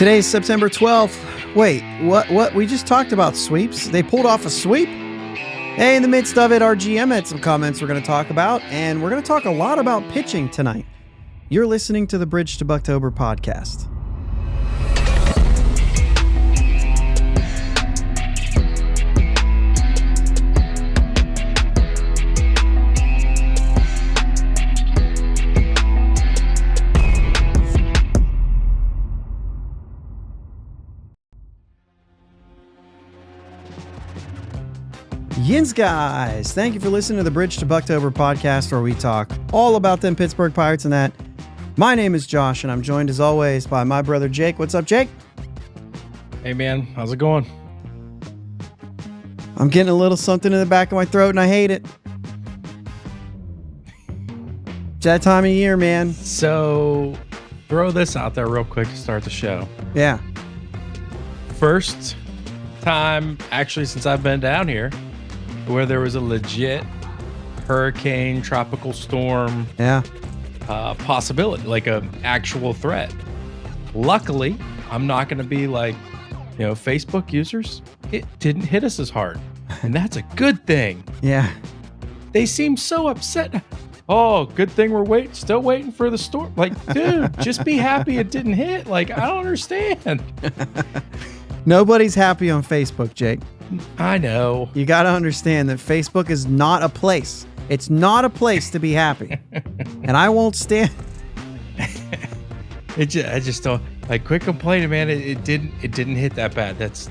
Today's September 12th. Wait, what? We just talked about sweeps. They pulled off a sweep? Hey, in the midst of it, our GM had some comments we're going to talk about, and we're going to talk a lot about pitching tonight. You're listening to the Bridge to Buctober podcast. Yins guys, thank you for listening to the Bridge to Buctober podcast, where we talk all about them Pittsburgh Pirates and that. My name is Josh, and I'm joined as always by my brother Jake. What's up, Jake? Hey man, how's it going? I'm getting a little something in the back of my throat, and I hate it. It's that time of year, man. So, throw this out there real quick to start the show. Yeah. First time, actually, since I've been down here, where there was a legit hurricane, tropical storm, possibility, like an actual threat. Luckily, I'm not going to be like, Facebook users. It didn't hit us as hard, and that's a good thing. Yeah. They seem so upset. Oh, good thing we're still waiting for the storm. Like, dude, just be happy it didn't hit. Like, I don't understand. Nobody's happy on Facebook, Jake. I know. You got to understand that Facebook is not a place. It's not a place to be happy. And I won't stand. I just don't like. Quit complaining, man. It didn't hit that bad. That's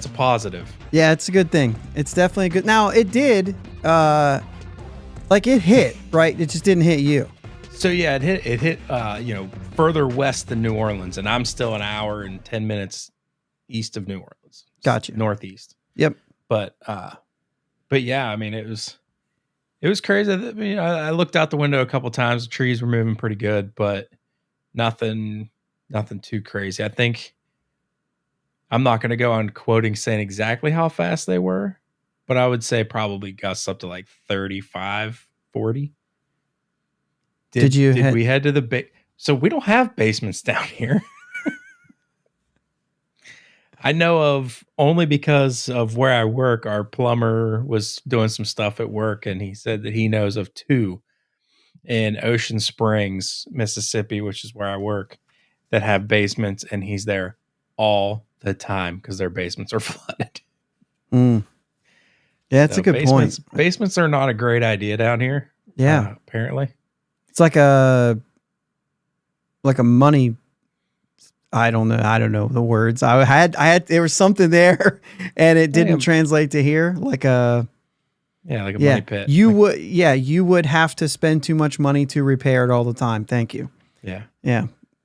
a positive. Yeah, it's a good thing. It's definitely a good. Now it did. It hit, right? It just didn't hit you. So yeah, it hit. Further west than New Orleans, and I'm still an hour and 10 minutes east of New Orleans. Gotcha. Northeast. Yep. But yeah, I mean, it was crazy. I looked out the window a couple times. The trees were moving pretty good, but nothing too crazy. I think I'm not going to go on quoting saying exactly how fast they were, but I would say probably gusts up to like 35, 40. Did we head to the so we don't have basements down here. I know of only because of where I work. Our plumber was doing some stuff at work, and he said that he knows of 2 in Ocean Springs, Mississippi, which is where I work, that have basements, and he's there all the time because their basements are flooded. Mm. Yeah, that's a good point. Basements are not a great idea down here. Yeah, apparently it's like a money. I don't know the words. I had there was something there, and it didn't translate to here. Like a money pit. You would have to spend too much money to repair it all the time. Thank you. Yeah.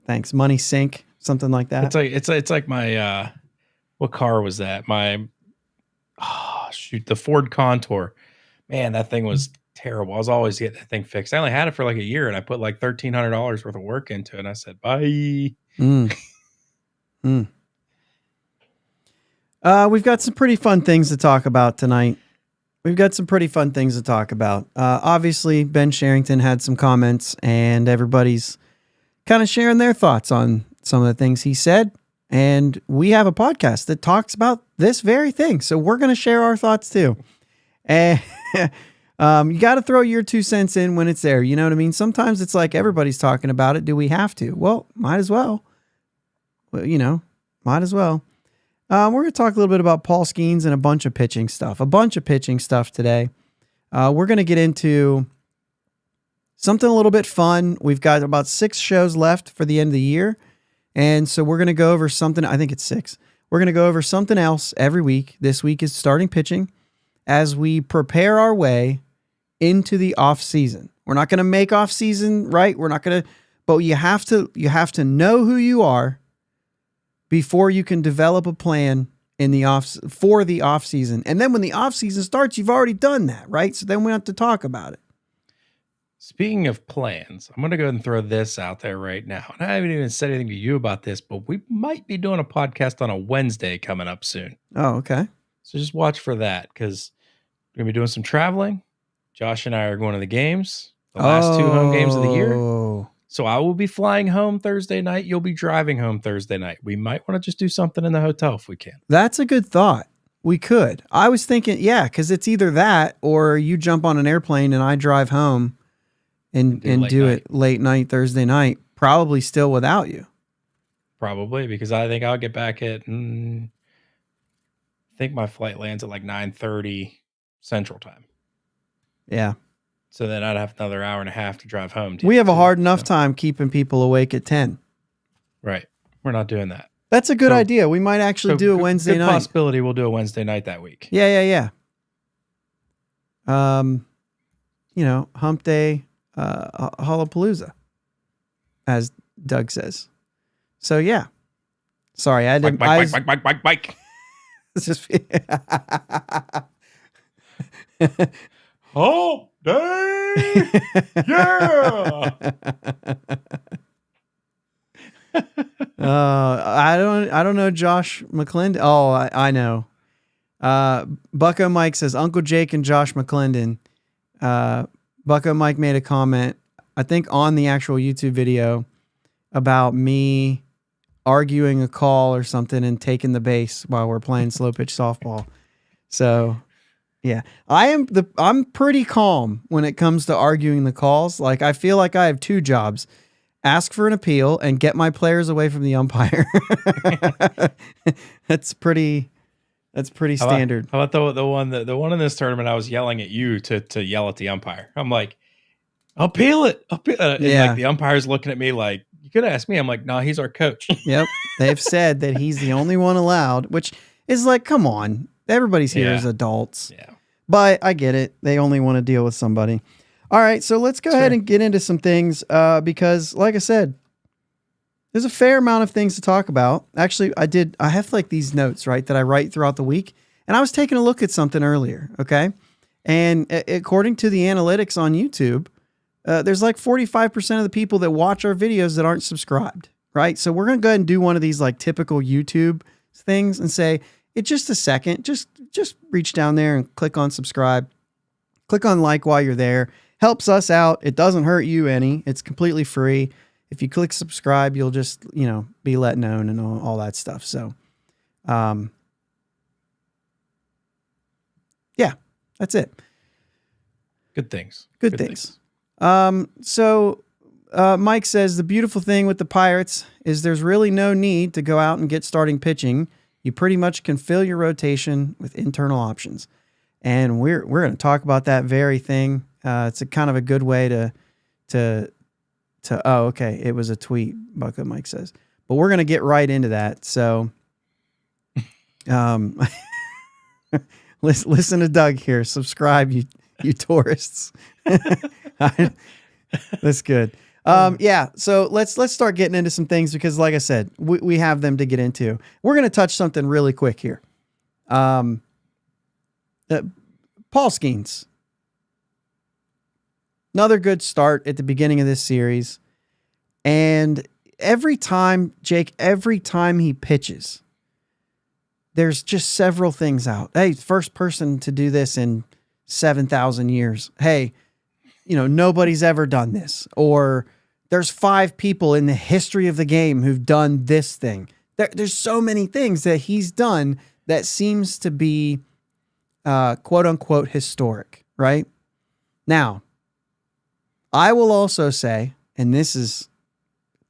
Thanks. Money sink, something like that. It's like my what car was that? The Ford Contour. Man, that thing was terrible. I was always getting that thing fixed. I only had it for like a year, and I put like $1,300 worth of work into it, and I said bye. We've got some pretty fun things to talk about tonight. Obviously, Ben Cherington had some comments, and everybody's kind of sharing their thoughts on some of the things he said. And we have a podcast that talks about this very thing, so we're going to share our thoughts too. And you got to throw your 2 cents in when it's there. You know what I mean? Sometimes it's like everybody's talking about it. Do we have to? Well, might as well. We're going to talk a little bit about Paul Skenes and a bunch of pitching stuff today. We're going to get into something a little bit fun. We've got about 6 shows left for the end of the year. And so we're going to go over something. I think it's 6. We're going to go over something else every week. This week is starting pitching as we prepare our way into the off season. We're not going to make off season, right? We're not going to, but you have to know who you are before you can develop a plan for the off season. And then when the off season starts, you've already done that, right? So then we have to talk about it. Speaking of plans, I'm going to go ahead and throw this out there right now. And I haven't even said anything to you about this, but we might be doing a podcast on a Wednesday coming up soon. Oh, okay. So just watch for that, because we're going to be doing some traveling. Josh and I are going to the games, the last 2 home games of the year. So I will be flying home Thursday night. You'll be driving home Thursday night. We might want to just do something in the hotel if we can. That's a good thought. We could. I was thinking, yeah, because it's either that or you jump on an airplane and I drive home and do it late night Thursday night, probably still without you. Probably, because I think I'll get back at, I think my flight lands at like 9:30 Central Time. Yeah. So then I'd have another hour and a half to drive home. We have a hard enough time keeping people awake at 10. Right. We're not doing that. That's a good idea. We might actually do a Wednesday night. Possibility we'll do a Wednesday night that week. Yeah. Hump day, Hollapalooza, as Doug says. So yeah. Sorry, I didn't. Bike. It's just. Hump day. Yeah. I don't know Josh McClendon. Oh, I know. Bucko Mike says Uncle Jake and Josh McClendon. Bucko Mike made a comment, I think on the actual YouTube video, about me arguing a call or something and taking the base while we're playing slow pitch softball. So yeah, I'm pretty calm when it comes to arguing the calls. Like I feel like I have two jobs: ask for an appeal and get my players away from the umpire. That's pretty standard. How about the one in this tournament? I was yelling at you to yell at the umpire. I'm like, appeal it. And like the umpire's looking at me like, you could ask me. I'm like, no, he's our coach. Yep. They've said that he's the only one allowed, which is like, come on. Everybody's here as adults. Yeah. But I get it. They only want to deal with somebody. All right. So let's go ahead and get into some things because, like I said, there's a fair amount of things to talk about. Actually, I have like these notes, right, that I write throughout the week. And I was taking a look at something earlier. Okay. And according to the analytics on YouTube, there's like 45% of the people that watch our videos that aren't subscribed, right? So we're going to go ahead and do one of these like typical YouTube things and say, it's just a second, just reach down there and click on subscribe, click on like while you're there. Helps us out. It doesn't hurt you any. It's completely free. If you click subscribe, you'll just, be let known and all that stuff. So, yeah, that's it. Good things. Good things. So Mike says the beautiful thing with the Pirates is there's really no need to go out and get starting pitching. You pretty much can fill your rotation with internal options. And we're going to talk about that very thing. It's a kind of a good way to oh, okay. It was a tweet, Bucko Mike says, but we're going to get right into that. So, listen to Doug here. Subscribe, you tourists. That's good. Yeah. So let's start getting into some things because, like I said, we have them to get into. We're going to touch something really quick here. Paul Skenes. Another good start at the beginning of this series. And every time he pitches, there's just several things out. Hey, first person to do this in 7,000 years. Hey, nobody's ever done this. Or there's 5 people in the history of the game who've done this thing. There's so many things that he's done that seems to be quote unquote historic, right? Now, I will also say, and this is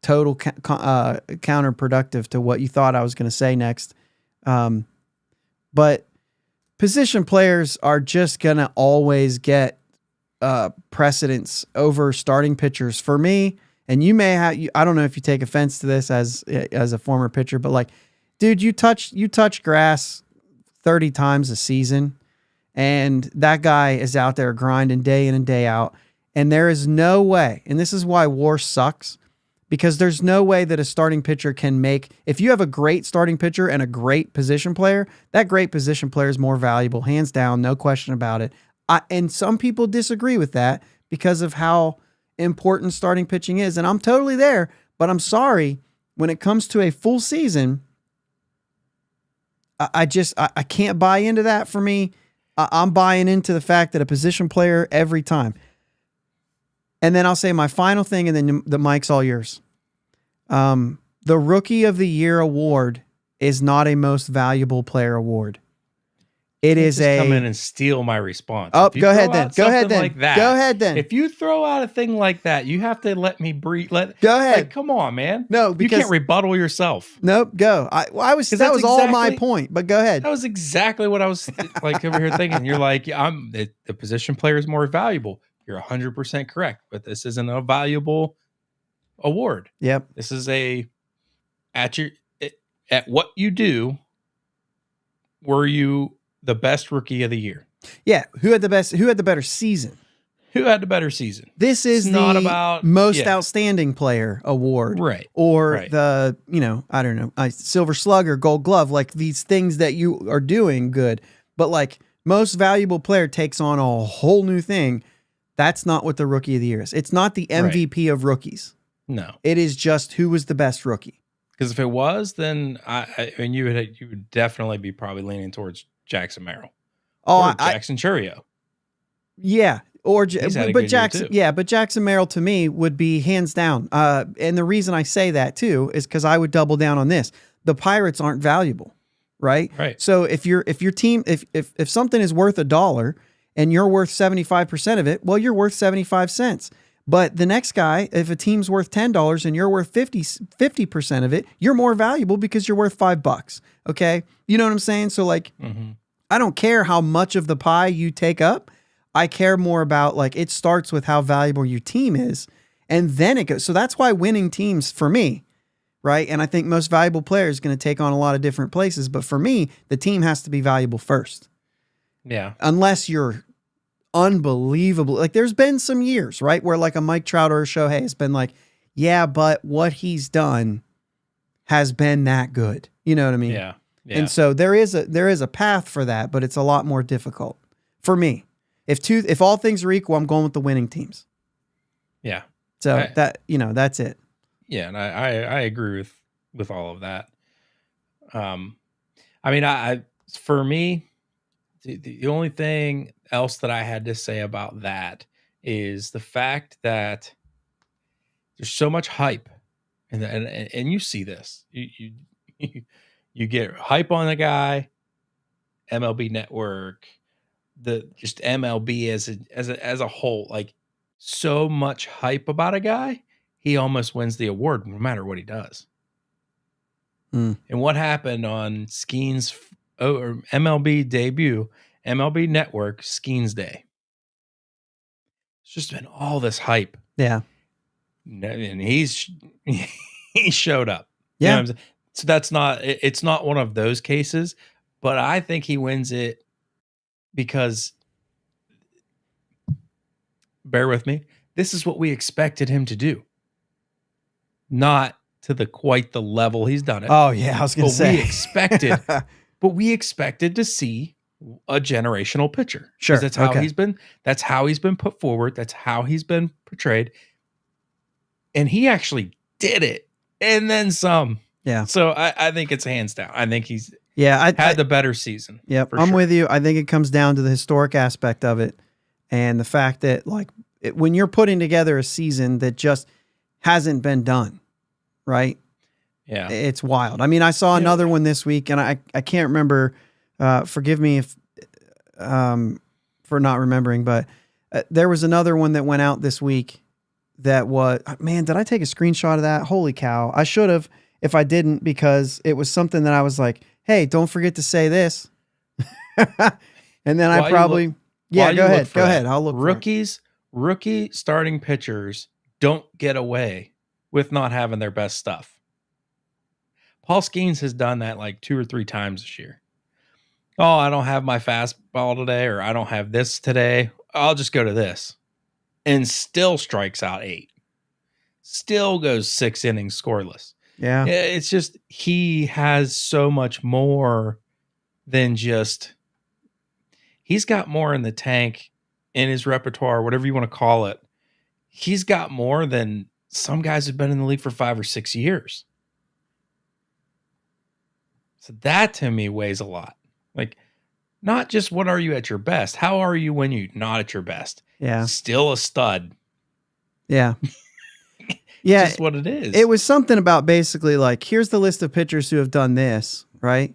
total counterproductive to what you thought I was going to say next, but position players are just going to always get precedence over starting pitchers for me. And you may have, I don't know if you take offense to this as a former pitcher, but like, dude, you touch grass 30 times a season, and that guy is out there grinding day in and day out. And there is no way, and this is why WAR sucks, because there's no way that a starting pitcher can make, if you have a great starting pitcher and a great position player, that great position player is more valuable, hands down, no question about it. And some people disagree with that because of how important starting pitching is. And I'm totally there, but I'm sorry, when it comes to a full season, I can't buy into that for me. I'm buying into the fact that a position player every time. And then I'll say my final thing, and then the mic's all yours. The Rookie of the Year award is not a most valuable player award. It is just come in and steal my response. Oh, go ahead then. Go ahead then. Like that, go ahead then. If you throw out a thing like that, you have to let me breathe. Go ahead. Like, come on, man. No, because you can't rebuttal yourself. Nope. Go. That was all my point. But go ahead. That was exactly what I was like over here thinking. You're like, the position player is more valuable. You're 100% correct, but this isn't a valuable award. Yep. This is at what you do. Were you the best rookie of the year? Yeah. Who had the better season? Who had the better season? This is not about most outstanding player award. Right. Or the, I don't know, Silver Slugger, Gold Glove, like these things that you are doing good. But like most valuable player takes on a whole new thing. That's not what the Rookie of the Year is. It's not the MVP of rookies. No. It is just who was the best rookie. Because if it was, then you would definitely be probably leaning towards Jackson Merrill. Oh, Jackson Churio. Yeah. But Jackson Merrill to me would be hands down. And the reason I say that too is because I would double down on this. The Pirates aren't valuable, right? Right. So if your team, if something is worth $1 and you're worth 75% of it, well, you're worth 75 cents. But the next guy, if a team's worth $10 and you're worth 50% of it, you're more valuable because you're worth $5. Okay. You know what I'm saying? So like, I don't care how much of the pie you take up. I care more about like, it starts with how valuable your team is. And then it goes. So that's why winning teams for me, right? And I think most valuable players is going to take on a lot of different places. But for me, the team has to be valuable first. Yeah. Unless you're unbelievable. Like there's been some years, right, where like a Mike Trout or a Shohei has been like, yeah, but what he's done has been that good. You know what I mean? Yeah. And so there is a path for that, but it's a lot more difficult for me. If all things are equal, I'm going with the winning teams. Yeah. So that's it. Yeah, and I agree with all of that. I mean, for me, the only thing else that I had to say about that is the fact that there's so much hype, and you see this. You get hype on the guy, MLB Network, just MLB as a whole, like so much hype about a guy, he almost wins the award no matter what he does. And what happened on Skenes' or MLB debut, MLB Network Skenes Day? It's just been all this hype. Yeah. And he showed up. Yeah. You know what I'm saying? So it's not one of those cases, but I think he wins it because, bear with me, this is what we expected him to do. Not to quite the level he's done it. Oh yeah, I was going to say. We expected to see a generational pitcher. Sure. That's how he's been put forward. That's how he's been portrayed. And he actually did it. And then some. Yeah. So I think it's hands down. I think he's had the better season. Yep. I'm with you. I think it comes down to the historic aspect of it and the fact that when you're putting together a season that just hasn't been done, right? Yeah. It's wild. I mean, I saw another one this week and I can't remember, forgive me if for not remembering, but there was another one that went out this week that was, man, did I take a screenshot of that? Holy cow. I should have. If I didn't, because it was something that I was like, hey, don't forget to say this. And then I probably, go ahead. I'll look Rookie starting pitchers don't get away with not having their best stuff. Paul Skenes has done that like 2 or 3 times this year. Oh, I don't have my fastball today, or I don't have this today. I'll just go to this. And still strikes out 8. Still goes 6 innings scoreless. Yeah. It's just, he has so much more than just, he's got more in the tank, in his repertoire, whatever you want to call it. He's got more than some guys who've been in the league for 5 or 6 years. So that to me weighs a lot. Like, not just what are you at your best? How are you when you're not at your best? Yeah. Still a stud. Yeah. Yeah. Just what it is. It was something about basically like, here's the list of pitchers who have done this, right?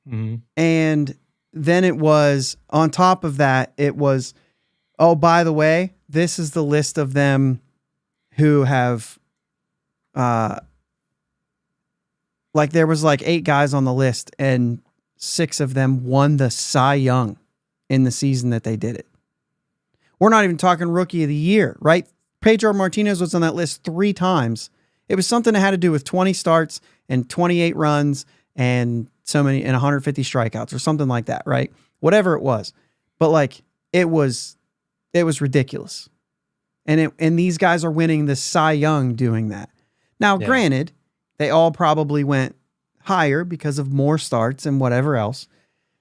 Mm-hmm. And then it was, on top of that, it was, oh, by the way, this is the list of them who have, like there was like 8 guys on the list and 6 of them won the Cy Young in the season that they did it. We're not even talking rookie of the year, right? Pedro Martinez was on that list 3 times. It was something that had to do with 20 starts and 28 runs and so many and 150 strikeouts or something like that, right? Whatever it was. But like it was ridiculous. And these guys are winning the Cy Young doing that. Now, granted, they all probably went higher because of more starts and whatever else.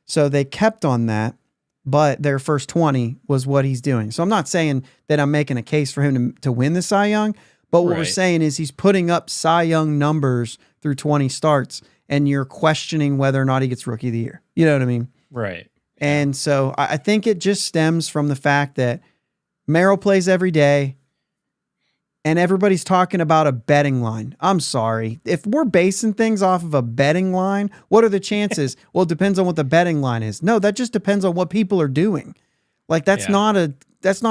So they kept on that, but their first 20 was what he's doing. So I'm not saying that I'm making a case for him to win the Cy Young, but what we're saying is he's putting up Cy Young numbers through 20 starts, and you're questioning whether or not he gets Rookie of the Year. You know what I mean? Right. And so I think it just stems from the fact that Merrill plays every day, and everybody's talking about a betting line. I'm sorry. If we're basing things off of a betting line, what are the chances? Well, it depends on what the betting line is. No, that just depends on what people are doing. Like that's not a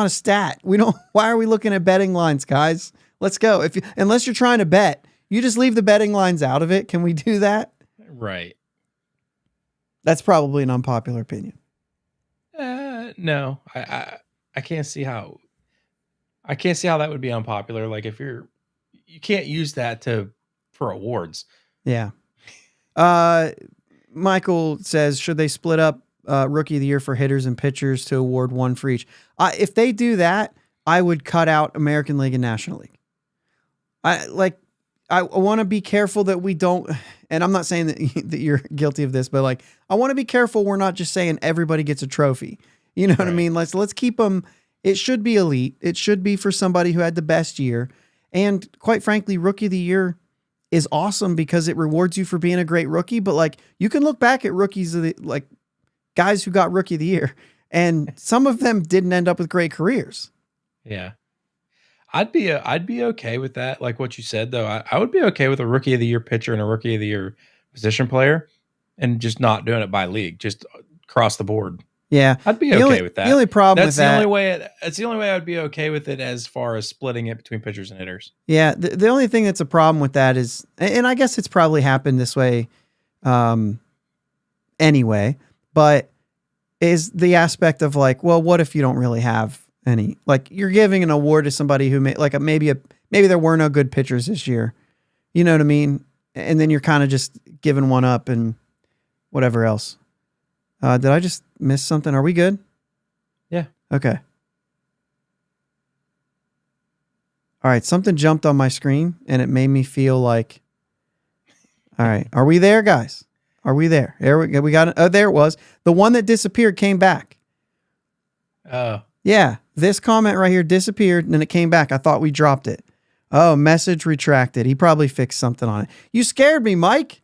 stat. Why are we looking at betting lines, guys? Let's go. Unless you're trying to bet, you just leave the betting lines out of it. Can we do that? Right. That's probably an unpopular opinion. No, I can't see how. I can't see how that would be unpopular. Like if you can't use that for awards. Yeah. Michael says, should they split up Rookie of the Year for hitters and pitchers to award one for each? If they do that, I would cut out American League and National League. I want to be careful that we don't, and I'm not saying that you're guilty of this, but like, I want to be careful. We're not just saying everybody gets a trophy. You know what I mean? Let's keep them. It should be elite. It should be for somebody who had the best year. And quite frankly, Rookie of the Year is awesome because it rewards you for being a great rookie. But like, you can look back at rookies of like guys who got Rookie of the Year, and some of them didn't end up with great careers. Yeah. I'd be okay with that. Like what you said, though, I would be okay with a Rookie of the Year pitcher and a Rookie of the Year position player, and just not doing it by league, just across the board. Yeah, I'd be okay with that. The only problem that's with that, that's the only way I'd be okay with it as far as splitting it between pitchers and hitters. Yeah, the only thing that's a problem with that is, and I guess it's probably happened this way, anyway, but is the aspect of like, well, what if you don't really have any? Like, you're giving an award to somebody who maybe there were no good pitchers this year, you know what I mean? And then you're kind of just giving one up and whatever else. Did I just miss something? Are we good? Yeah. Okay. All right. Something jumped on my screen and it made me feel like, all right. Are we there, guys? Are we there? There we got it. Oh, there it was. The one that disappeared came back. Oh. Yeah. This comment right here disappeared and then it came back. I thought we dropped it. Oh, message retracted. He probably fixed something on it. You scared me, Mike.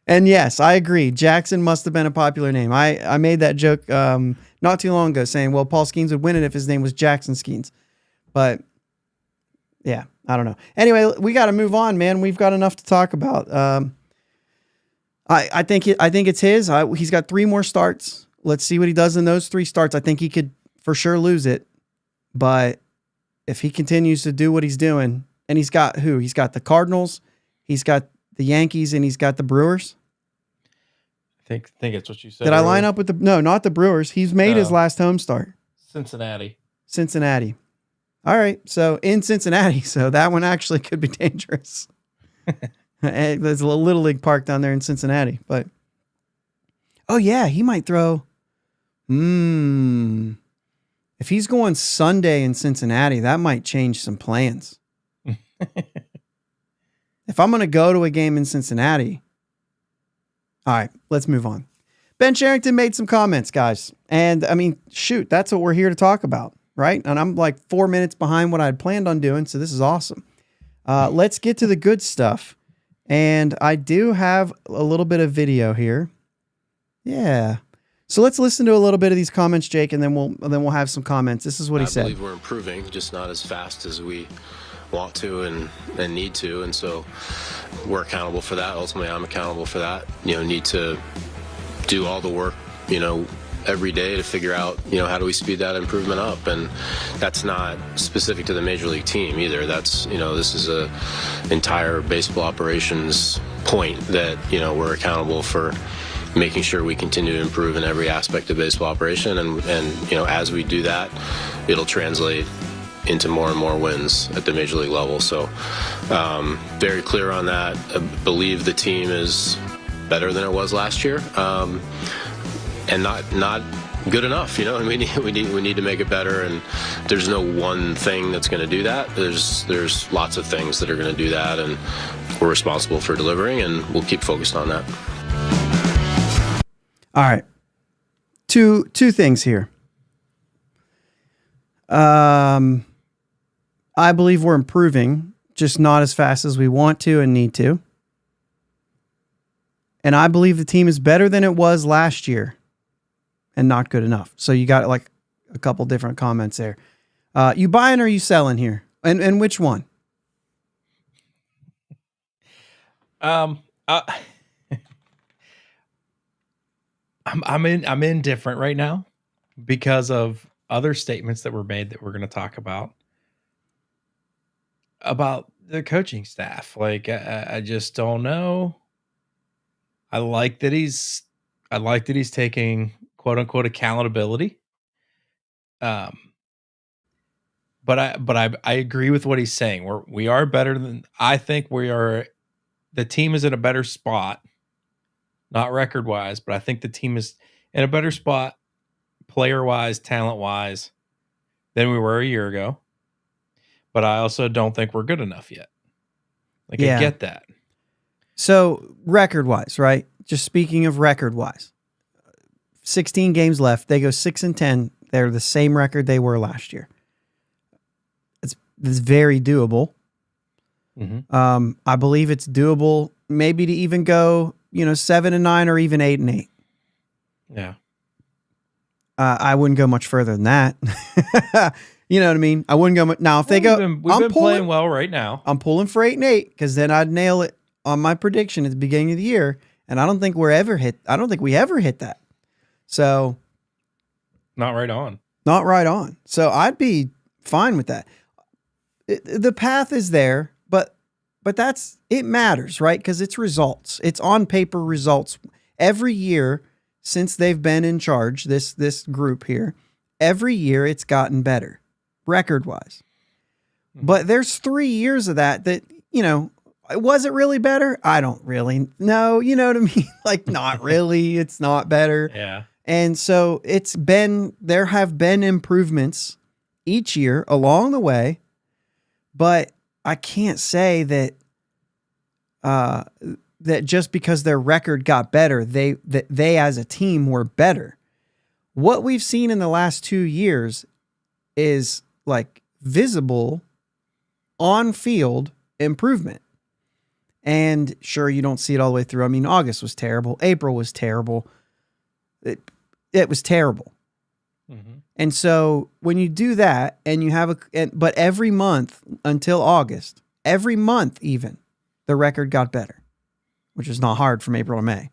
And yes, I agree. Jackson must have been a popular name. I made that joke not too long ago saying, well, Paul Skenes would win it if his name was Jackson Skenes. But yeah, I don't know. Anyway, we got to move on, man. We've got enough to talk about. I think it's his. He's got 3 more starts. Let's see what he does in those 3 starts. I think he could for sure lose it. But if he continues to do what he's doing, and he's got who? He's got the Cardinals, he's got the Yankees, and he's got the Brewers. I think it's what you said. Did I line up with no, not the Brewers. He's made his last home start. Cincinnati. All right. So in Cincinnati. So that one actually could be dangerous. There's a little league park down there in Cincinnati, but oh yeah, he might throw. If he's going Sunday in Cincinnati, that might change some plans. If I'm going to go to a game in Cincinnati. All right, let's move on. Ben Cherington made some comments, guys. And I mean, shoot, that's what we're here to talk about, right? And I'm like 4 minutes behind what I had planned on doing, so this is awesome. Let's get to the good stuff. And I do have a little bit of video here. Yeah. So let's listen to a little bit of these comments, Jake, and then we'll have some comments. This is what he said. I believe we're improving, just not as fast as we want to and need to, and so we're accountable for that. Ultimately, I'm accountable for that. Need to do all the work, every day to figure out, how do we speed that improvement up? And that's not specific to the major league team either. That's, this is a entire baseball operations point that, we're accountable for making sure we continue to improve in every aspect of baseball operation. And as we do that, it'll translate into more and more wins at the major league level. So very clear on that. I believe the team is better than it was last year. And not good enough, we need to make it better, and there's no one thing that's going to do that. There's lots of things that are going to do that, and we're responsible for delivering, and we'll keep focused on that. All right, two things here. I believe we're improving, just not as fast as we want to and need to. And I believe the team is better than it was last year and not good enough. So you got like a couple different comments there. You buying or you selling here? And which one? I'm indifferent right now because of other statements that were made that we're going to talk about the coaching staff. Like I just don't know. I like that he's taking quote unquote accountability. But I agree with what he's saying. We are better than, I think the team is in a better spot, not record wise, but I think the team is in a better spot player wise, talent wise than we were a year ago. But I also don't think we're good enough yet. I get that. So record wise, right? Just speaking of record wise, 16 games left. They go 6-10. They're the same record they were last year. It's very doable. Mm-hmm. I believe it's doable maybe to even go, 7-9 or even 8-8. Yeah. I wouldn't go much further than that. You know what I mean? I wouldn't go now if they go. We've been playing well right now. I'm pulling for 8-8 because then I'd nail it on my prediction at the beginning of the year, and I don't think we ever hit that. So, not right on. So I'd be fine with that. The path is there, but it matters, right? Because it's results. It's on paper results. Every year since they've been in charge, this group here, every year it's gotten better, record-wise. Mm-hmm. But there's 3 years of that, was it really better? I don't really know. You know what I mean? Like, not really. It's not better. Yeah. And so there have been improvements each year along the way, but I can't say that just because their record got better, they as a team were better. What we've seen in the last 2 years is like visible on field improvement. And sure, you don't see it all the way through. I mean, August was terrible. April was terrible. It was terrible. Mm-hmm. And so when you do that and you have but every month until August, every month even, the record got better, which is not hard from April to May.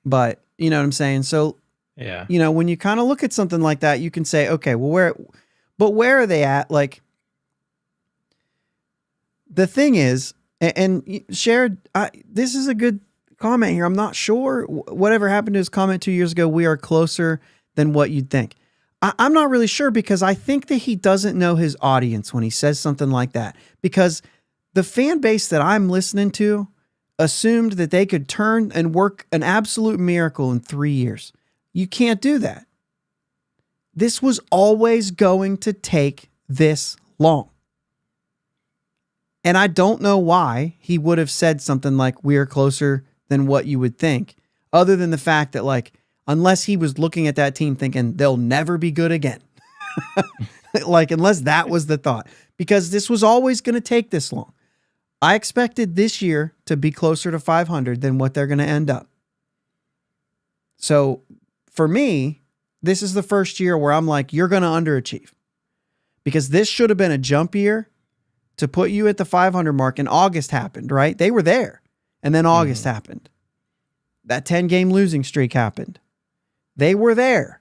But you know what I'm saying? So, yeah, when you kind of look at something like that, you can say, okay, well, where are they at? Like, the thing is, and shared, this is a good comment here. I'm not sure whatever happened to his comment 2 years ago. We are closer than what you'd think. I'm not really sure because I think that he doesn't know his audience when he says something like that, because the fan base that I'm listening to assumed that they could turn and work an absolute miracle in 3 years. You can't do that. This was always going to take this long. And I don't know why he would have said something like, we are closer than what you would think, other than the fact that, like, unless he was looking at that team thinking they'll never be good again. Like, unless that was the thought, because this was always going to take this long. I expected this year to be closer to 500 than what they're going to end up. So for me, this is the first year where I'm like, you're going to underachieve. Because this should have been a jump year to put you at the 500 mark, and August happened, right? They were there. And then August happened. That 10-game losing streak happened. They were there.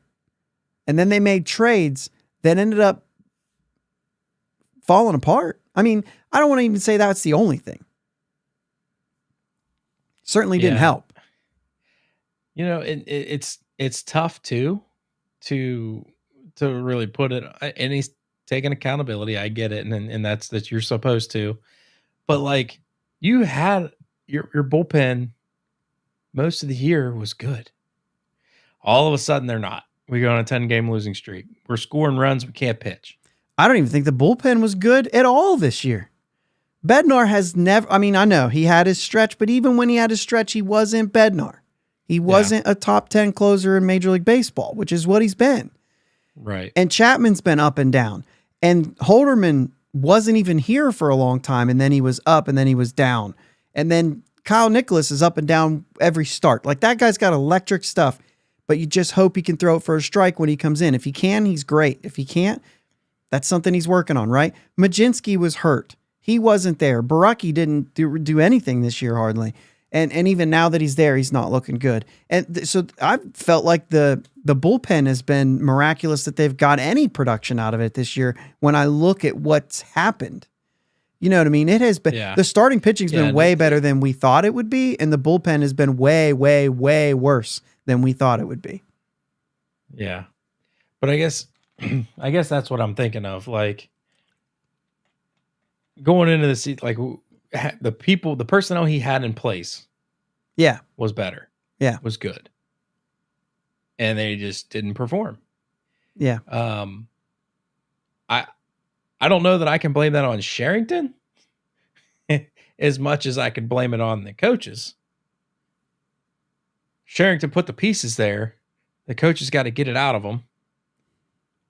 And then they made trades that ended up falling apart. I mean, I don't want to even say that's the only thing. Certainly didn't help. You know, it's tough too to really put it, and he's taking accountability. I get it, and that's that you're supposed to. But like, you had your bullpen most of the year was good. All of a sudden, they're not. We go on a 10-game losing streak. We're scoring runs. We can't pitch. I don't even think the bullpen was good at all this year. Bednar has never, I mean, I know he had his stretch, but even when he had his stretch, he wasn't Bednar. He wasn't a top 10 closer in Major League Baseball, which is what he's been. Right. And Chapman's been up and down. And Holderman wasn't even here for a long time, and then he was up, and then he was down. And then Kyle Nicholas is up and down every start. Like, that guy's got electric stuff, but you just hope he can throw it for a strike when he comes in. If he can, he's great. If he can't, that's something he's working on, right? Majinski was hurt. He wasn't there. Baraki didn't do anything this year hardly. And even now that he's there, he's not looking good. And so I felt like the bullpen has been miraculous that they've got any production out of it this year when I look at what's happened. You know what I mean? It has been the starting pitching's been way better than we thought it would be, and the bullpen has been way, way, way worse than we thought it would be. Yeah. But I guess that's what I'm thinking of. Like, going into the season, like, the personnel he had in place was better. Yeah. Was good. And they just didn't perform. Yeah. I don't know that I can blame that on Cherington as much as I could blame it on the coaches. Cherington put the pieces there. The coaches got to get it out of them.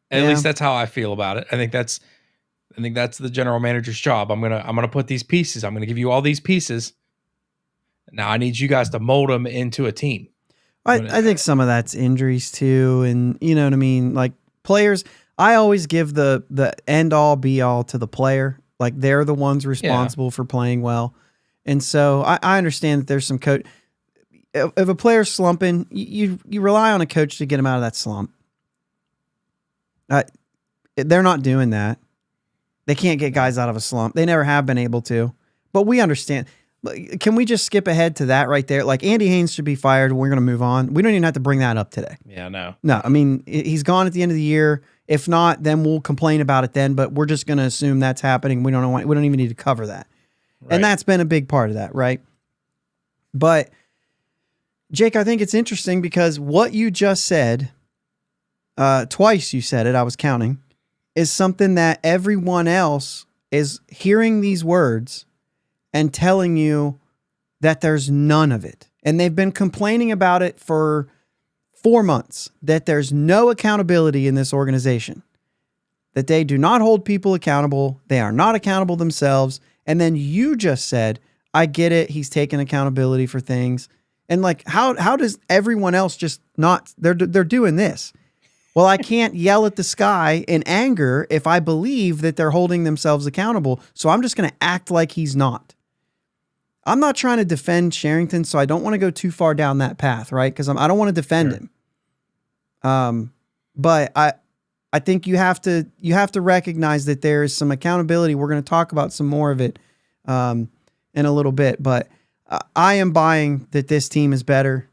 At least that's how I feel about it. I think that's the general manager's job. I'm gonna put these pieces. I'm gonna give you all these pieces. Now I need you guys to mold them into a team. I think some of that's injuries too, and you know what I mean. Like, players, I always give the end all be all to the player. Like, they're the ones responsible for playing well, and so I understand that there's some coach. If a player's slumping, you rely on a coach to get him out of that slump. They're not doing that. They can't get guys out of a slump. They never have been able to. But we understand. Can we just skip ahead to that right there? Like, Andy Haynes should be fired. We're going to move on. We don't even have to bring that up today. Yeah, no. No, I mean, he's gone at the end of the year. If not, then we'll complain about it then. But we're just going to assume that's happening. We don't even need to cover that. Right. And that's been a big part of that, right? But, Jake, I think it's interesting because what you just said, twice you said it, I was counting, is something that everyone else is hearing these words and telling you that there's none of it. And they've been complaining about it for 4 months, that there's no accountability in this organization, that they do not hold people accountable. They are not accountable themselves. And then you just said, I get it. He's taking accountability for things. And like, how does everyone else just not, they're doing this. Well, I can't yell at the sky in anger if I believe that they're holding themselves accountable. So I'm just going to act like he's not. I'm not trying to defend Cherington, so I don't want to go too far down that path, right? Because I don't want to defend him. But I think you have to recognize that there is some accountability. We're going to talk about some more of it in a little bit. But I am buying that this team is better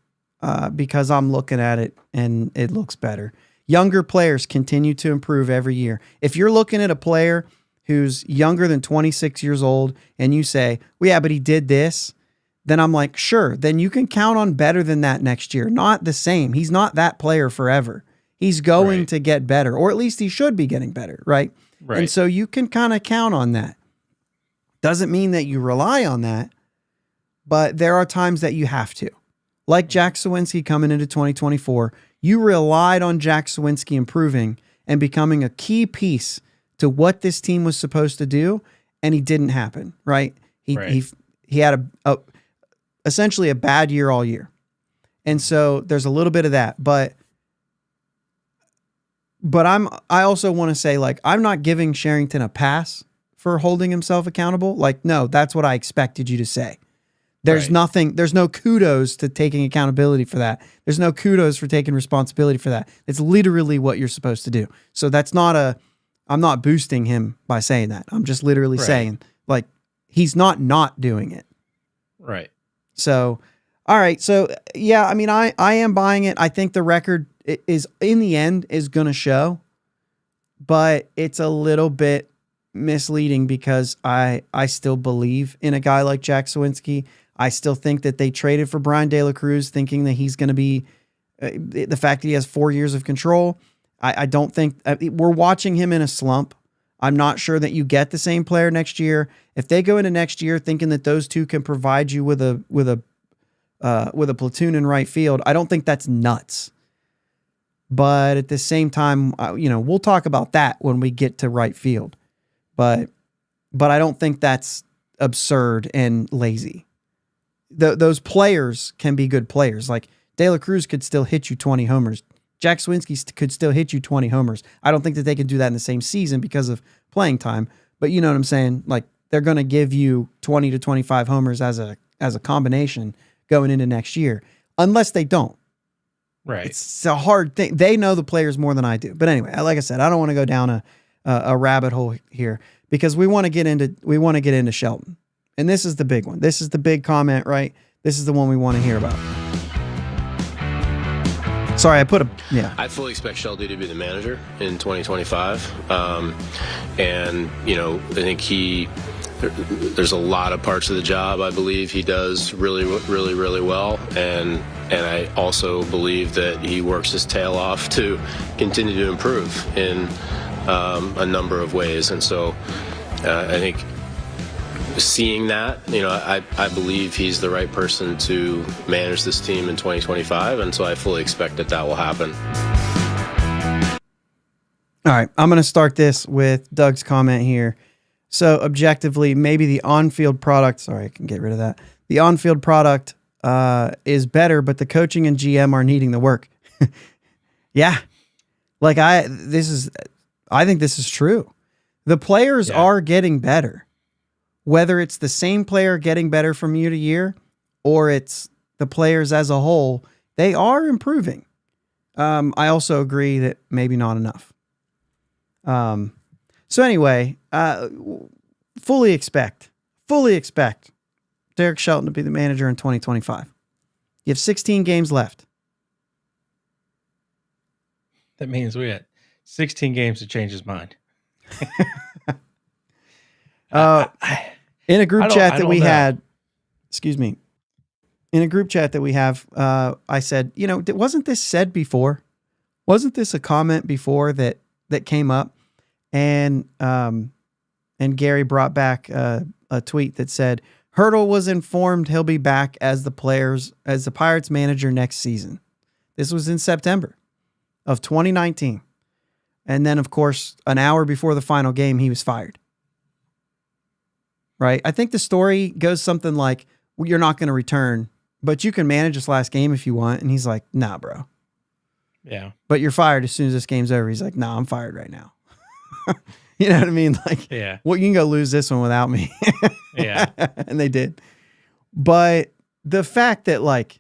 because I'm looking at it and it looks better. Younger players continue to improve every year. If you're looking at a player who's younger than 26 years old and you say, well, yeah, but he did this, then I'm like, sure, then you can count on better than that next year. Not the same. He's not that player forever. He's going to get better, or at least he should be getting better, right? And so you can kind of count on that. Doesn't mean that you rely on that, but there are times that you have to. Like Jack Sawinski coming into 2024, you relied on Jack Sawinski improving and becoming a key piece to what this team was supposed to do, and he didn't happen, right? He had essentially a bad year all year. And so there's a little bit of that, but But I also want to say, like, I'm not giving Cherington a pass for holding himself accountable. Like, no, that's what I expected you to say. There's nothing, there's no kudos to taking accountability for that. There's no kudos for taking responsibility for that. It's literally what you're supposed to do. So that's not I'm not boosting him by saying that. I'm just literally saying, like, he's not doing it. Right. So, all right. So, yeah, I mean, I am buying it. I think the record is, in the end, is going to show, but it's a little bit misleading because I still believe in a guy like Jack Sawinski. I still think that they traded for Brian De La Cruz thinking that he's going to be the fact that he has 4 years of control. I don't think we're watching him in a slump. I'm not sure that you get the same player next year. If they go into next year thinking that those two can provide you with a platoon in right field, I don't think that's nuts. But at the same time, we'll talk about that when we get to right field. But I don't think that's absurd and lazy. Those players can be good players. Like De La Cruz could still hit you 20 homers. Jack Sawinski could still hit you 20 homers. I don't think that they could do that in the same season because of playing time. But you know what I'm saying? Like, they're going to give you 20 to 25 homers as a combination going into next year, unless they don't. Right. It's a hard thing. They know the players more than I do. But anyway, like I said, I don't want to go down a rabbit hole here because we want to get into Shelton. And this is the big one. This is the big comment, right? This is the one we want to hear about. Sorry, I fully expect Shelty to be the manager in 2025. And, I think there's a lot of parts of the job I believe he does really, really, really well. And I also believe that he works his tail off to continue to improve in a number of ways. And so I think seeing that, I believe he's the right person to manage this team in 2025, and so I fully expect that will happen. All right, I'm going to start this with Doug's comment here. So objectively, maybe the on-field product, sorry, I can get rid of that. The on-field product is better, but the coaching and GM are needing the work. Yeah. Like I think this is true. The players are getting better. Whether it's the same player getting better from year to year or it's the players as a whole, they are improving. I also agree that maybe not enough. So anyway, fully expect Derek Shelton to be the manager in 2025. You have 16 games left. That means we had 16 games to change his mind. In a group chat that we had, in a group chat that we have, I said, wasn't this said before? Wasn't this a comment before that came up? And Gary brought back a tweet that said, Hurdle was informed he'll be back as the Pirates manager next season. This was in September of 2019. And then, of course, an hour before the final game, he was fired. Right? I think the story goes something like, well, you're not going to return, but you can manage this last game if you want. And he's like, nah, bro. Yeah. But you're fired as soon as this game's over. He's like, nah, I'm fired right now. You know what I mean? Like, yeah. Well, you can go lose this one without me. Yeah. And they did. But the fact that, like,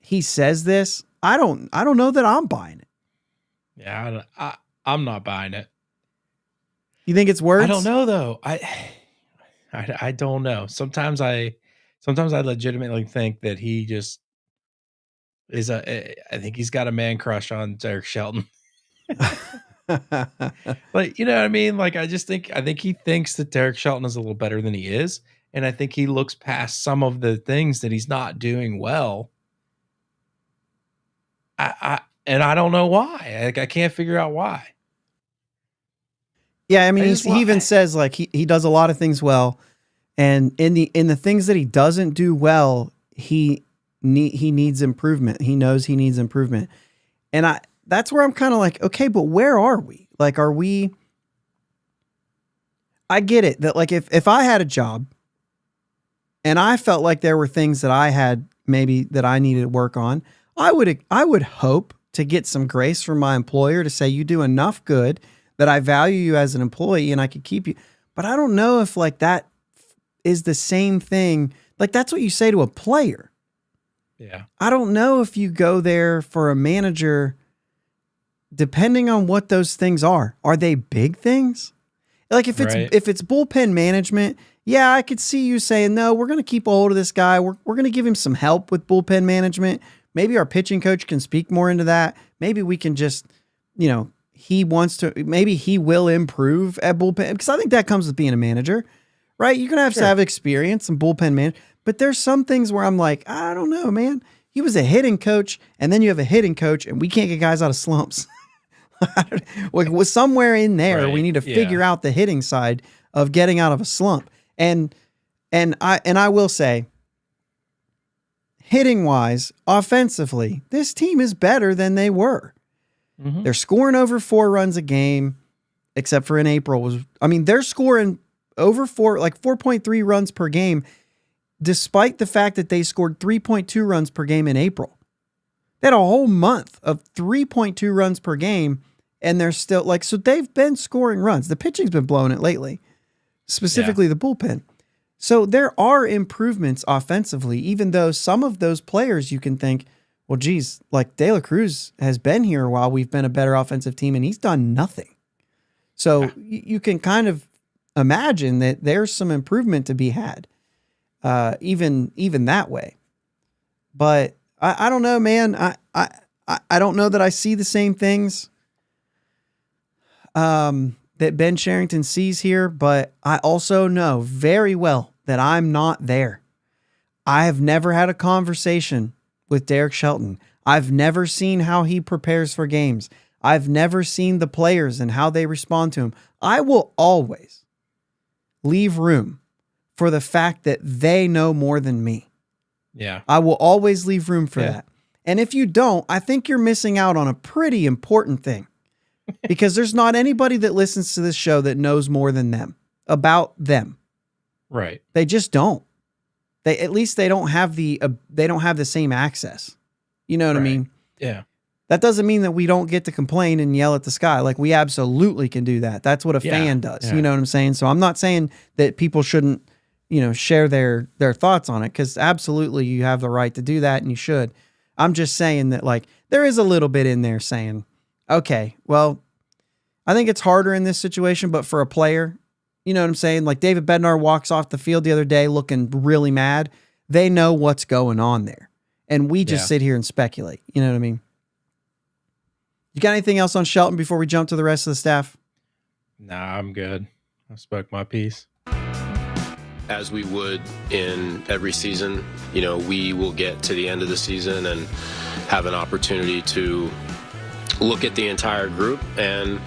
he says this, I don't know that I'm buying it. Yeah, I'm not buying it. You think it's words? I don't know though. I don't know. Sometimes I legitimately think that he just is I think he's got a man crush on Derek Shelton. Like, you know what I mean? Like, I think he thinks that Derek Shelton is a little better than he is. And I think he looks past some of the things that he's not doing well. And I don't know why. Like, I can't figure out why. Yeah, I mean, he even says, like, he does a lot of things well, and in the things that he doesn't do well, he needs improvement. He knows he needs improvement, and that's where I'm kind of like, okay, but where are we? Like, are we? I get it that, like, if I had a job, and I felt like there were things that I had maybe that I needed to work on, I would hope to get some grace from my employer to say you do enough good that I value you as an employee and I could keep you. But I don't know if like that is the same thing. Like that's what you say to a player. Yeah. I don't know if you go there for a manager, depending on what those things are. Are they big things? Like if it's bullpen management, yeah, I could see you saying, no, we're going to keep a hold of this guy. We're going to give him some help with bullpen management. Maybe our pitching coach can speak more into that. Maybe we can just, maybe he will improve at bullpen. Because I think that comes with being a manager, right? You're going to have experience in bullpen management. But there's some things where I'm like, I don't know, man. He was a hitting coach, and then you have a hitting coach, and we can't get guys out of slumps. Like somewhere in there, we need to figure out the hitting side of getting out of a slump. And I will say, hitting wise, offensively, this team is better than they were. Mm-hmm. They're scoring over 4 runs a game, except for in April. They're scoring over 4.3 runs per game, despite the fact that they scored 3.2 runs per game in April. They had a whole month of 3.2 runs per game, and they're still so they've been scoring runs. The pitching's been blowing it lately, specifically the bullpen. So there are improvements offensively, even though some of those players you can think, well, geez, like De La Cruz has been here while we've been a better offensive team, and he's done nothing. So you can kind of imagine that there's some improvement to be had, even that way. But I don't know, man. I don't know that I see the same things that Ben Cherington sees here, but I also know very well that I'm not there. I have never had a conversation with Derek Shelton. I've never seen how he prepares for games. I've never seen the players and how they respond to him. I will always leave room for the fact that they know more than me. Yeah. I will always leave room for that. And if you don't, I think you're missing out on a pretty important thing. Because there's not anybody that listens to this show that knows more than them about them. Right. They just don't. They don't have the same access. You know what I mean? Yeah. That doesn't mean that we don't get to complain and yell at the sky. Like we absolutely can do that. That's what a fan does. Yeah. You know what I'm saying? So I'm not saying that people shouldn't, share their thoughts on it, because absolutely you have the right to do that and you should. I'm just saying that there is a little bit in there saying, okay, well, I think it's harder in this situation, but for a player, you know what I'm saying? Like David Bednar walks off the field the other day looking really mad. They know what's going on there. And we just sit here and speculate. You know what I mean? You got anything else on Shelton before we jump to the rest of the staff? Nah, I'm good. I spoke my piece. As we would in every season, we will get to the end of the season and have an opportunity to look at the entire group and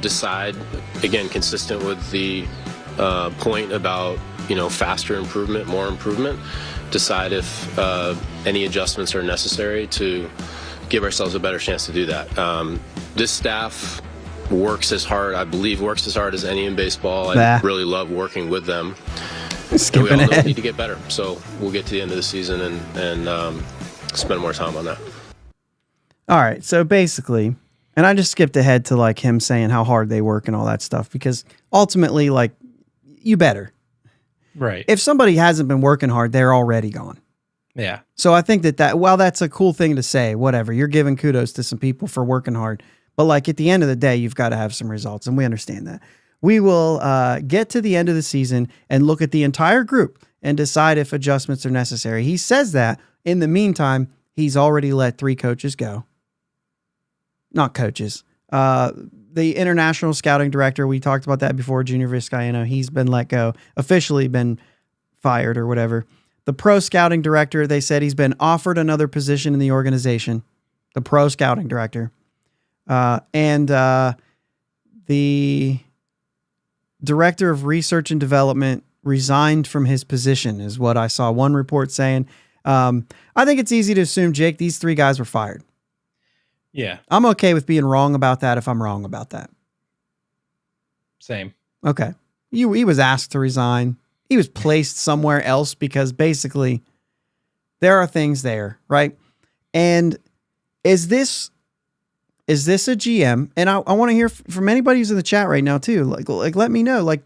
decide, again, consistent with the point about, faster improvement, more improvement, decide if any adjustments are necessary to give ourselves a better chance to do that. This staff works as hard as any in baseball. I really love working with them. Skipping we all know ahead. we need to get better. So we'll get to the end of the season and spend more time on that. All right. So basically, and I just skipped ahead to him saying how hard they work and all that stuff, because ultimately, you better. Right. If somebody hasn't been working hard, they're already gone. Yeah. So I think that while that's a cool thing to say, whatever, you're giving kudos to some people for working hard. But at the end of the day, you've got to have some results, and we understand that. We will get to the end of the season and look at the entire group and decide if adjustments are necessary. He says that. In the meantime, he's already let 3 coaches go. Not coaches. The international scouting director, we talked about that before, Junior Vizcaino, he's been let go, officially been fired or whatever. The pro scouting director, they said he's been offered another position in the organization, the pro scouting director. And the director of research and development resigned from his position, is what I saw one report saying. I think it's easy to assume, Jake, these 3 guys were fired. Yeah. I'm okay with being wrong about that if I'm wrong about that. Same. Okay. He was asked to resign. He was placed somewhere else because basically there are things there, right? And is this is this a GM? And I want to hear from anybody who's in the chat right now too. Like let me know. Like,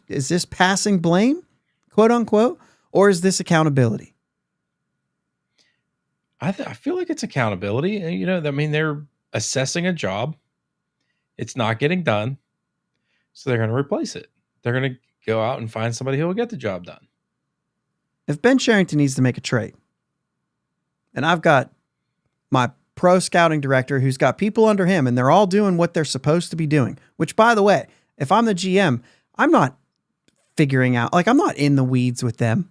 is this passing blame, quote unquote, or is this accountability? I feel like it's accountability. You know, I mean, they're assessing a job. It's not getting done. So they're going to replace it. They're going to go out and find somebody who will get the job done. If Ben Cherington needs to make a trade, and I've got my pro scouting director who's got people under him and they're all doing what they're supposed to be doing, which, by the way, if I'm the GM, I'm not figuring out, like, I'm not in the weeds with them.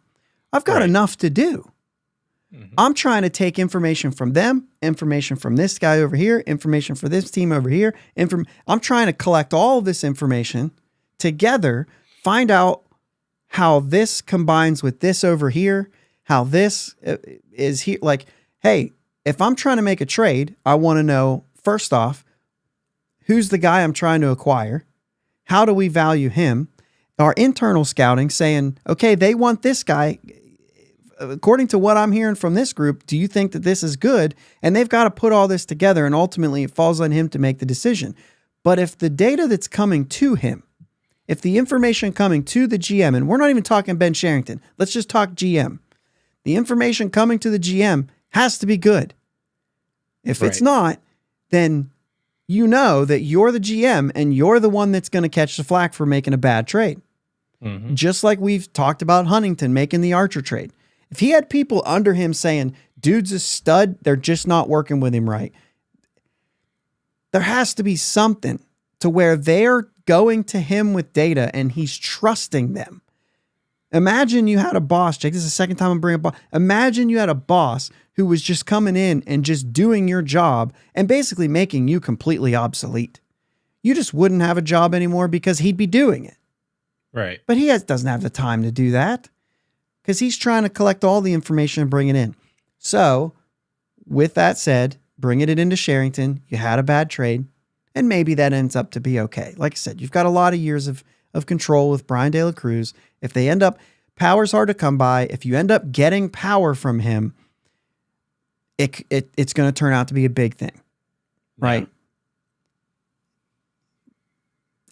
I've got enough to do. I'm trying to take information from them, information from this guy over here, information for this team over here. I'm trying to collect all of this information together, find out how this combines with this over here, how this is here. Like, hey, if I'm trying to make a trade, I want to know, first off, who's the guy I'm trying to acquire? How do we value him? Our internal scouting saying, okay, they want this guy. According to what I'm hearing from this group, do you think that this is good? And they've got to put all this together, and ultimately it falls on him to make the decision. But if the data that's coming to him, if the information coming to the GM, and we're not even talking Ben Cherington, let's just talk GM. The information coming to the GM has to be good. If it's not, then you know that you're the GM and you're the one that's going to catch the flack for making a bad trade. Just like we've talked about Huntington making the Archer trade. If he had people under him saying, dude's a stud, they're just not working with him right, there has to be something to where they're going to him with data and he's trusting them. Imagine you had a boss, Jake, this is the second time I'm bringing up, imagine you had a boss who was just coming in and just doing your job and basically making you completely obsolete. You just wouldn't have a job anymore because he'd be doing it. Right. But he doesn't have the time to do that, because he's trying to collect all the information and bring it in. So, with that said, bringing it into Cherington, you had a bad trade, and maybe that ends up to be okay. Like I said, you've got a lot of years of control with Brian De La Cruz. If they end up, power's hard to come by. If you end up getting power from him, it's going to turn out to be a big thing, right? Yeah.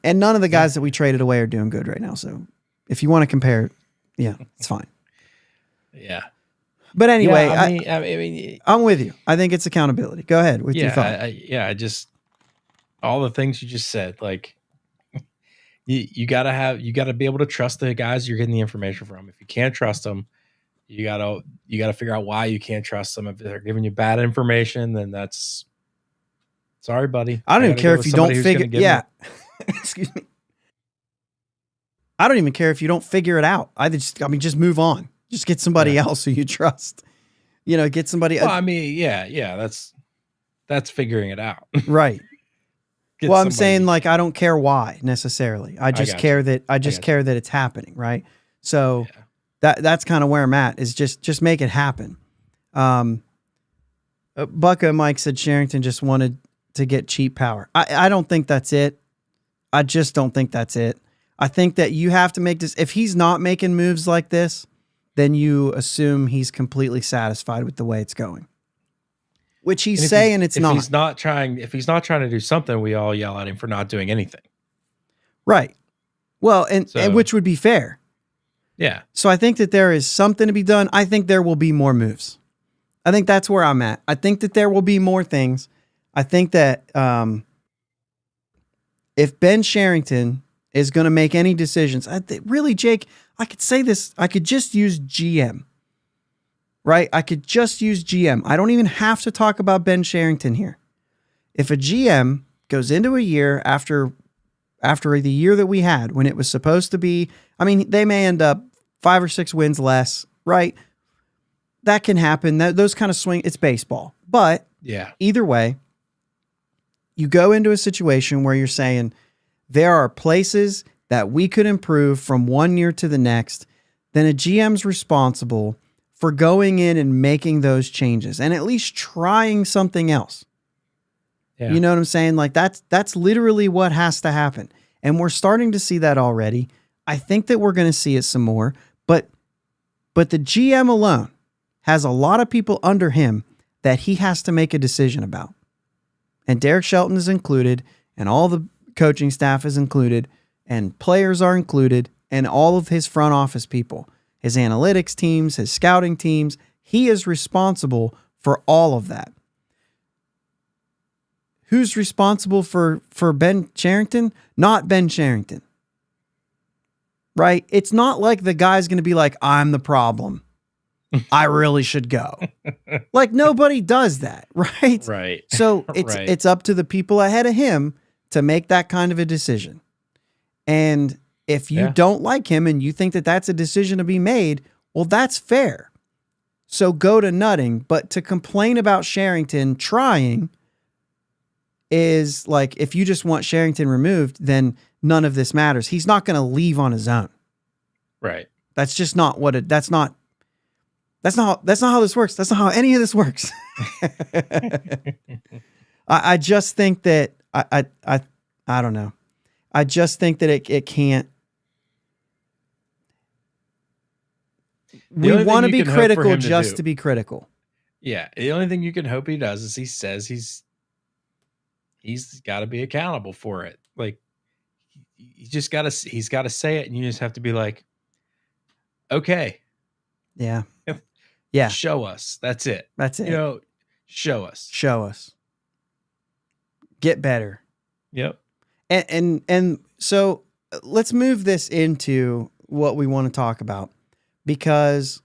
And none of the guys that we traded away are doing good right now. So, if you want to compare, yeah, it's fine. Yeah. But anyway, I mean, I'm with you. I think it's accountability. Go ahead with your thought. I just, all the things you just said, like, you gotta be able to trust the guys you're getting the information from. If you can't trust them, you gotta figure out why you can't trust them. If they're giving you bad information, then that's, sorry, buddy. I don't even care if you don't figure. Yeah. Excuse me. I don't even care if you don't figure it out. Just move on. Just get somebody else who you trust. You know, get somebody. Well, I mean, yeah, that's figuring it out, right? Well, I'm saying, like, I don't care why necessarily. I just care that it's happening, right? So that's kind of where I'm at. Is just make it happen. Bucka and Mike said Cherington just wanted to get cheap power. I don't think that's it. I just don't think that's it. I think that you have to make this. If he's not making moves like this, then you assume he's completely satisfied with the way it's going. Which he's saying it's not. If he's not trying to do something, we all yell at him for not doing anything. Right. Well, and which would be fair. Yeah. So I think that there is something to be done. I think there will be more moves. I think that's where I'm at. I think that there will be more things. I think that if Ben Cherington is going to make any decisions, really, Jake, I could say this. I could just use GM. Right? I could just use GM. I don't even have to talk about Ben Cherington here. If a GM goes into a year after the year that we had, when it was supposed to be, I mean, they may end up 5 or 6 wins less, right? That can happen. Those kind of swing, it's baseball. But either way, you go into a situation where you're saying there are places that we could improve from one year to the next, then a GM's responsible for going in and making those changes and at least trying something else. Yeah. You know what I'm saying? Like that's literally what has to happen. And we're starting to see that already. I think that we're going to see it some more, but the GM alone has a lot of people under him that he has to make a decision about. And Derek Shelton is included, and all the coaching staff is included, and players are included, and all of his front office people, his analytics teams, his scouting teams. He is responsible for all of that. Who's responsible for Ben Cherington? Not Ben Cherington. Right? It's not like the guy's going to be like, I'm the problem. I really should go. Like, nobody does that, right? Right. So it's up to the people ahead of him to make that kind of a decision. And if you don't like him and you think that that's a decision to be made, well, that's fair. So go to nutting. But to complain about Cherington trying is like, if you just want Cherington removed, then none of this matters. He's not going to leave on his own. Right. That's just not what it, that's not how this works. That's not how any of this works. I just think that I don't know. I just think that it can't. We want to be critical just to be critical. Yeah. The only thing you can hope he does is he says he's got to be accountable for it. Like, he's got to say it, and you just have to be like, okay. Yeah. Yeah. Show us. That's it. That's it. You know, show us. Show us. Get better. Yep. And so let's move this into what we want to talk about, because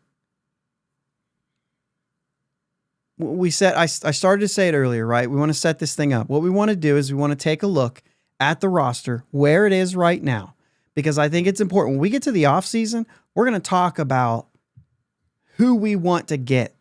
we said, I started to say it earlier, right? We want to set this thing up. What we want to do is we want to take a look at the roster, where it is right now, because I think it's important. When we get to the offseason, we're going to talk about who we want to get,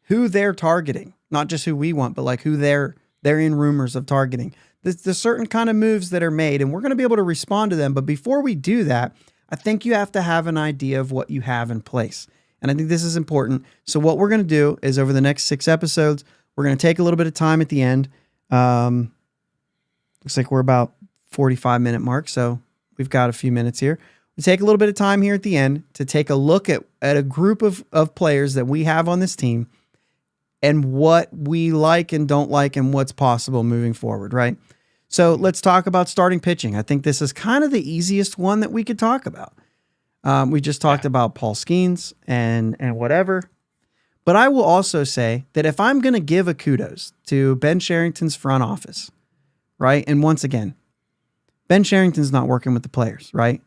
who they're targeting, not just who we want, but like who they're in rumors of targeting. There's certain kind of moves that are made, and we're going to be able to respond to them. But before we do that, I think you have to have an idea of what you have in place. And I think this is important. So what we're going to do is, over the next 6 episodes, we're going to take a little bit of time at the end. Looks like we're about 45-minute mark, so we've got a few minutes here. We take a little bit of time here at the end to take a look at a group of players that we have on this team, and what we like and don't like, and what's possible moving forward, right? So let's talk about starting pitching. I think this is kind of the easiest one that we could talk about. We just talked about Paul Skenes and whatever. But I will also say that if I'm going to give a kudos to Ben Cherington's front office, right? And once again, Ben Cherington's not working with the players, right?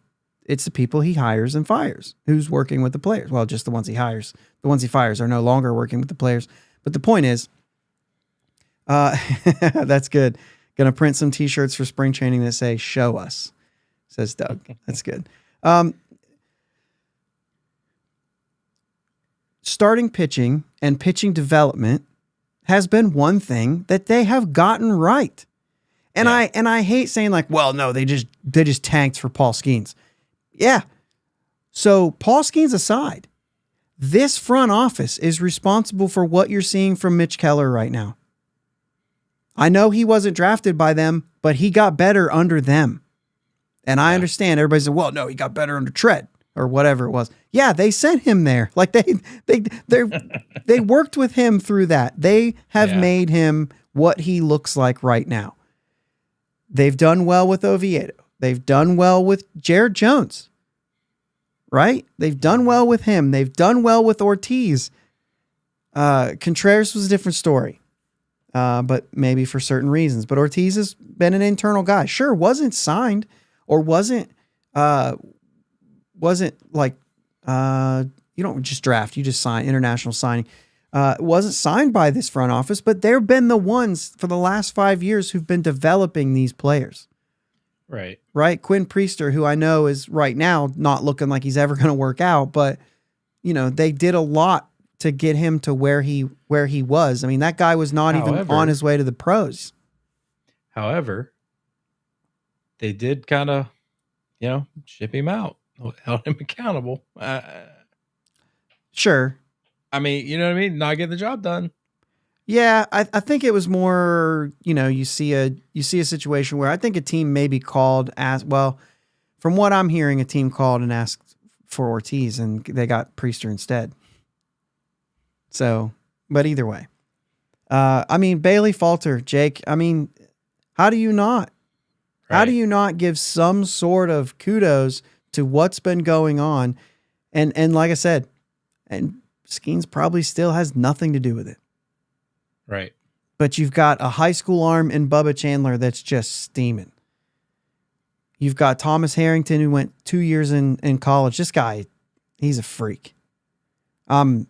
It's the people he hires and fires who's working with the players. Well, just the ones he hires. The ones he fires are no longer working with the players. But the point is, that's good. Going to print some t-shirts for spring training that say, show us, says Doug. That's good. Starting pitching and pitching development has been one thing that they have gotten right. And I hate saying like, well, no, they just tanked for Paul Skenes. Yeah. So Paul Skenes aside, this front office is responsible for what you're seeing from Mitch Keller right now. I know he wasn't drafted by them, but he got better under them. And I understand everybody said, well, no, he got better under Tread or whatever it was. Yeah, they sent him there. Like they worked with him through that. They have made him what he looks like right now. They've done well with Oviedo. They've done well with Jared Jones, right? They've done well with him. They've done well with Ortiz. Contreras was a different story, but maybe for certain reasons. But Ortiz has been an internal guy. Sure, wasn't signed or wasn't like, you don't just draft, you just sign, international signing. Wasn't signed by this front office, but they've been the ones for the last 5 years who've been developing these players. Right. Right. Quinn Priester, who I know is right now not looking like he's ever going to work out, but you know, they did a lot to get him to where he was. I mean, that guy was not even on his way to the pros. However, they did kind of, ship him out, held him accountable. Sure. I mean, you know what I mean? Not getting the job done. Yeah, I think it was more, you see a situation where I think a team maybe called, from what I'm hearing, a team called and asked for Ortiz and they got Priester instead. So, but either way, I mean, Bailey Falter, Jake, I mean, how do you not? Right. How do you not give some sort of kudos to what's been going on? And like I said, and Skenes probably still has nothing to do with it. Right. But you've got a high school arm in Bubba Chandler that's just steaming. You've got Thomas Harrington, who went 2 years in college. This guy, he's a freak. The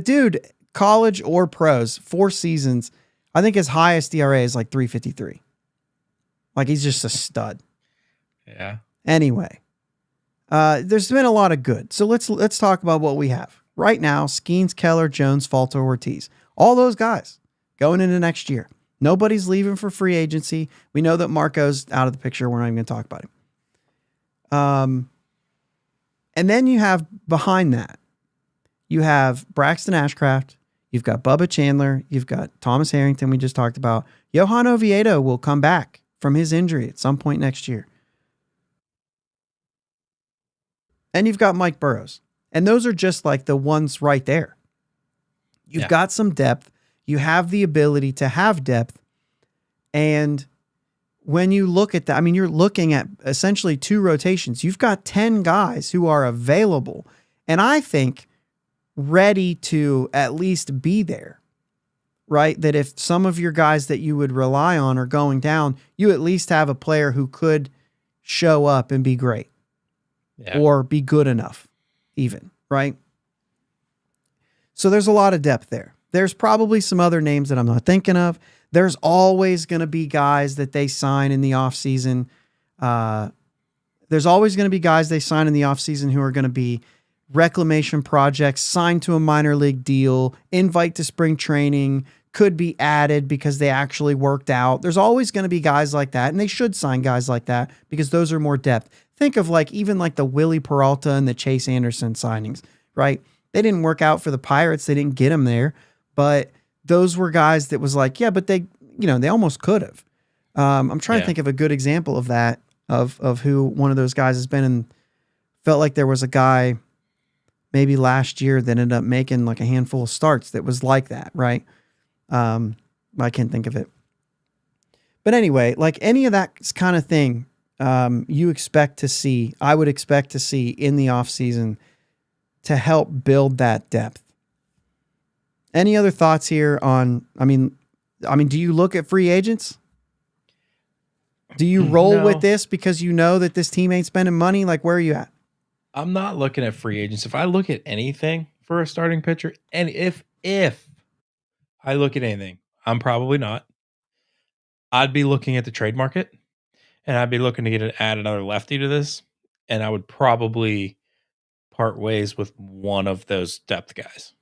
dude, college or pros, 4 seasons, I think his highest ERA is like 3.53. Like, he's just a stud. Yeah. Anyway, there's been a lot of good. So let's talk about what we have right now. Skenes, Keller, Jones, Falter, Ortiz, all those guys going into next year. Nobody's leaving for free agency. We know that Marco's out of the picture. We're not even going to talk about him. And then you have behind that, you have Braxton Ashcraft. You've got Bubba Chandler. You've got Thomas Harrington, we just talked about. Johan Oviedo will come back from his injury at some point next year. And you've got Mike Burrows. And those are just like the ones right there. You've got some depth. You have the ability to have depth. And when you look at that, I mean, you're looking at essentially 2 rotations. You've got 10 guys who are available. And I think ready to at least be there, right? That if some of your guys that you would rely on are going down, you at least have a player who could show up and be great or be good enough even, right? So there's a lot of depth there. There's probably some other names that I'm not thinking of. There's always going to be guys that they sign in the offseason. There's always going to be guys they sign in the offseason who are going to be reclamation projects, signed to a minor league deal, invite to spring training, could be added because they actually worked out. There's always going to be guys like that, and they should sign guys like that because those are more depth. Think of like even like the Willie Peralta and the Chase Anderson signings, right? They didn't work out for the Pirates. They didn't get him there, but those were guys that was like, yeah, but they almost could have. I'm trying to think of a good example of that, of who one of those guys has been, and felt like there was a guy maybe last year that ended up making like a handful of starts that was like that, right? I can't think of it. But anyway, like any of that kind of thing, you expect to see, I would expect to see in the offseason to help build that depth. Any other thoughts here on, I mean, do you look at free agents? Do you roll with this because you know that this team ain't spending money? Like, where are you at? I'm not looking at free agents. If I look at anything for a starting pitcher, and if I look at anything, I'm probably not. I'd be looking at the trade market, and I'd be looking to add another lefty to this, and I would probably part ways with one of those depth guys.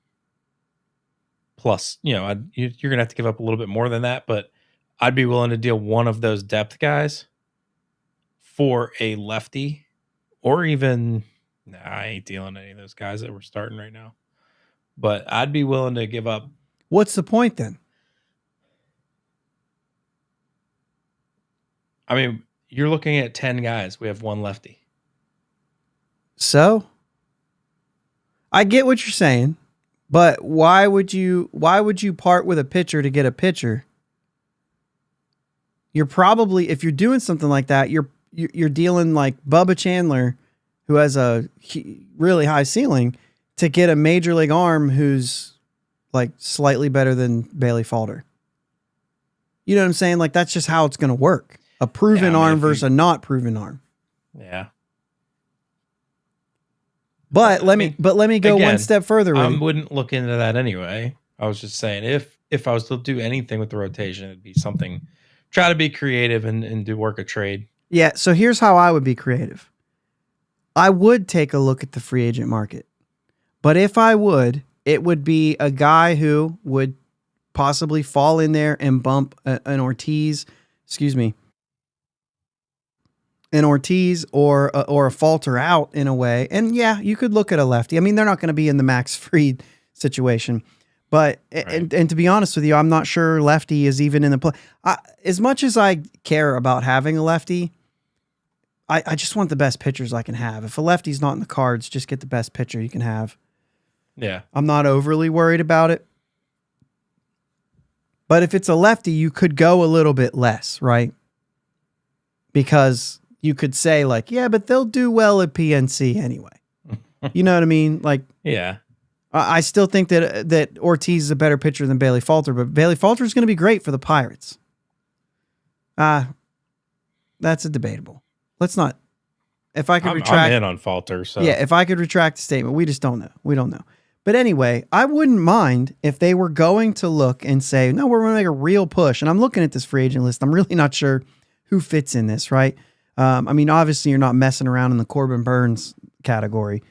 Plus, you're going to have to give up a little bit more than that, but I'd be willing to deal one of those depth guys for a lefty, or even, I ain't dealing any of those guys that we're starting right now. But I'd be willing to give up. What's the point then? I mean, you're looking at 10 guys. We have one lefty. So I get what you're saying, but why would you part with a pitcher to get a pitcher? You're probably, if you're doing something like that, you're dealing like Bubba Chandler, who has a really high ceiling, to get a major league arm who's like slightly better than Bailey Falter. You know what I'm saying? Like, that's just how it's going to work. A proven arm versus a not proven arm. Yeah. But let me go one step further. I wouldn't look into that anyway. I was just saying, if I was to do anything with the rotation, it'd be something, try to be creative and do work a trade. Yeah. So here's how I would be creative. I would take a look at the free agent market, but if I would, it would be a guy who would possibly fall in there and bump an Ortiz or a Falter out in a way. And yeah, you could look at a lefty. I mean, they're not going to be in the Max Fried situation, but, right. and to be honest with you, I'm not sure lefty is even in the play. As much as I care about having a lefty, I just want the best pitchers I can have. If a lefty's not in the cards, just get the best pitcher you can have. Yeah. I'm not overly worried about it. But if it's a lefty, you could go a little bit less, right? Because you could say like, yeah, but they'll do well at PNC anyway. You know what I mean? Like, yeah. I still think that Ortiz is a better pitcher than Bailey Falter, but Bailey Falter is going to be great for the Pirates. That's a debatable. Let's not. If I could retract, I'm in on Falter. So yeah, if I could retract the statement, we just don't know. We don't know. But anyway, I wouldn't mind if they were going to look and say, no, we're going to make a real push. And I'm looking at this free agent list. I'm really not sure who fits in this, right? I mean, obviously you're not messing around in the Corbin Burns category.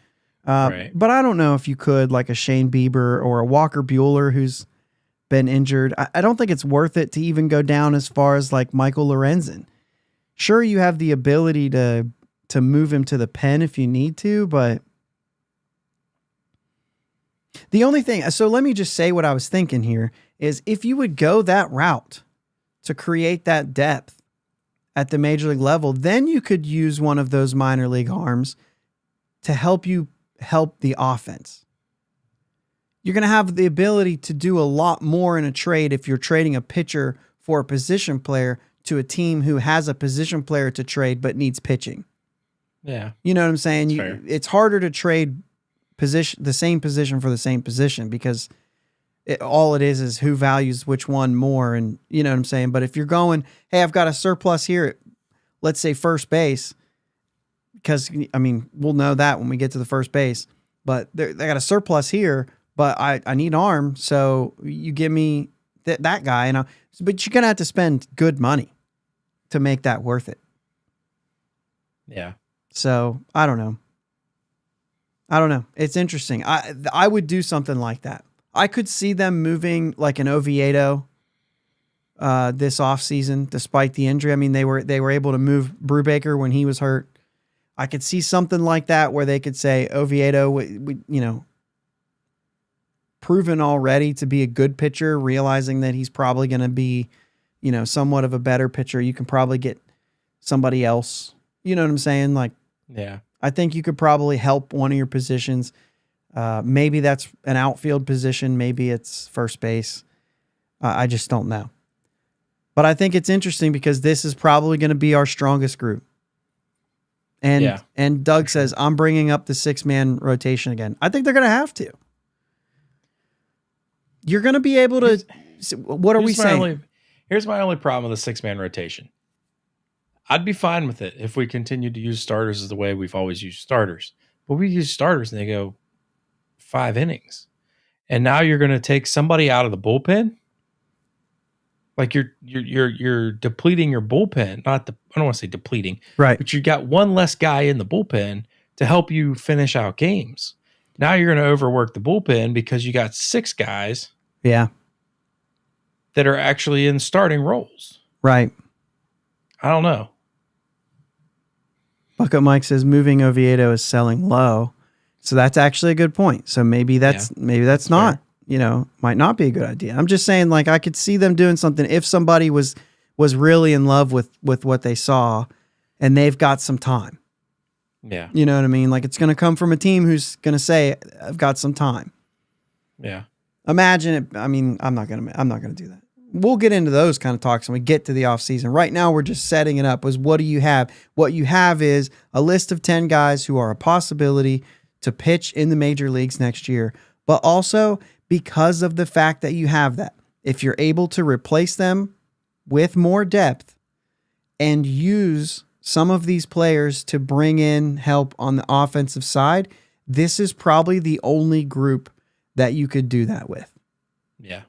right. But I don't know if you could, like a Shane Bieber or a Walker Buehler who's been injured. I don't think it's worth it to even go down as far as like Michael Lorenzen. Sure, you have the ability to move him to the pen if you need to, but the only thing, so let me just say what I was thinking here, is if you would go that route to create that depth at the major league level, then you could use one of those minor league arms to help the offense. You're going to have the ability to do a lot more in a trade if you're trading a pitcher for a position player to a team who has a position player to trade but needs pitching. Yeah. You know what I'm saying? Fair. It's harder to trade the same position for the same position because all it is who values which one more. And you know what I'm saying? But if you're going, hey, I've got a surplus here at, let's say, first base, because, I mean, we'll know that when we get to the first base, but they got a surplus here, but I need arm. So you give me that guy, but you're going to have to spend good money to make that worth it. Yeah. So I don't know. It's interesting. I would do something like that. I could see them moving like an Oviedo this offseason, despite the injury. I mean, they were able to move Brubaker when he was hurt. I could see something like that where they could say Oviedo, we proven already to be a good pitcher, realizing that he's probably going to be, somewhat of a better pitcher. You can probably get somebody else. You know what I'm saying? Like, yeah, I think you could probably help one of your positions. Maybe that's an outfield position. Maybe it's first base. I just don't know. But I think it's interesting because this is probably going to be our strongest group. And Doug says, I'm bringing up the 6-man rotation again. I think they're going to have to. You're going to be able to. What are we saying? Here's my only problem with the 6-man rotation. I'd be fine with it if we continued to use starters as the way we've always used starters. But we use starters and they go 5 innings. And now you're going to take somebody out of the bullpen? Like you're depleting your bullpen. I don't want to say depleting. Right. But you got one less guy in the bullpen to help you finish out games. Now you're going to overwork the bullpen because you got 6 guys. Yeah. That are actually in starting roles. Right. I don't know. Bucket Mike says moving Oviedo is selling low. So that's actually a good point. So maybe that's not, might not be a good idea. I'm just saying, like, I could see them doing something if somebody was really in love with what they saw and they've got some time. Yeah. You know what I mean? Like, it's going to come from a team who's going to say, I've got some time. Yeah. Imagine it. I mean, I'm not going to do that. We'll get into those kind of talks when we get to the offseason. Right now, we're just setting it up as what do you have? What you have is a list of 10 guys who are a possibility to pitch in the major leagues next year. But also because of the fact that you have that, if you're able to replace them with more depth and use some of these players to bring in help on the offensive side, this is probably the only group that you could do that with. Yeah.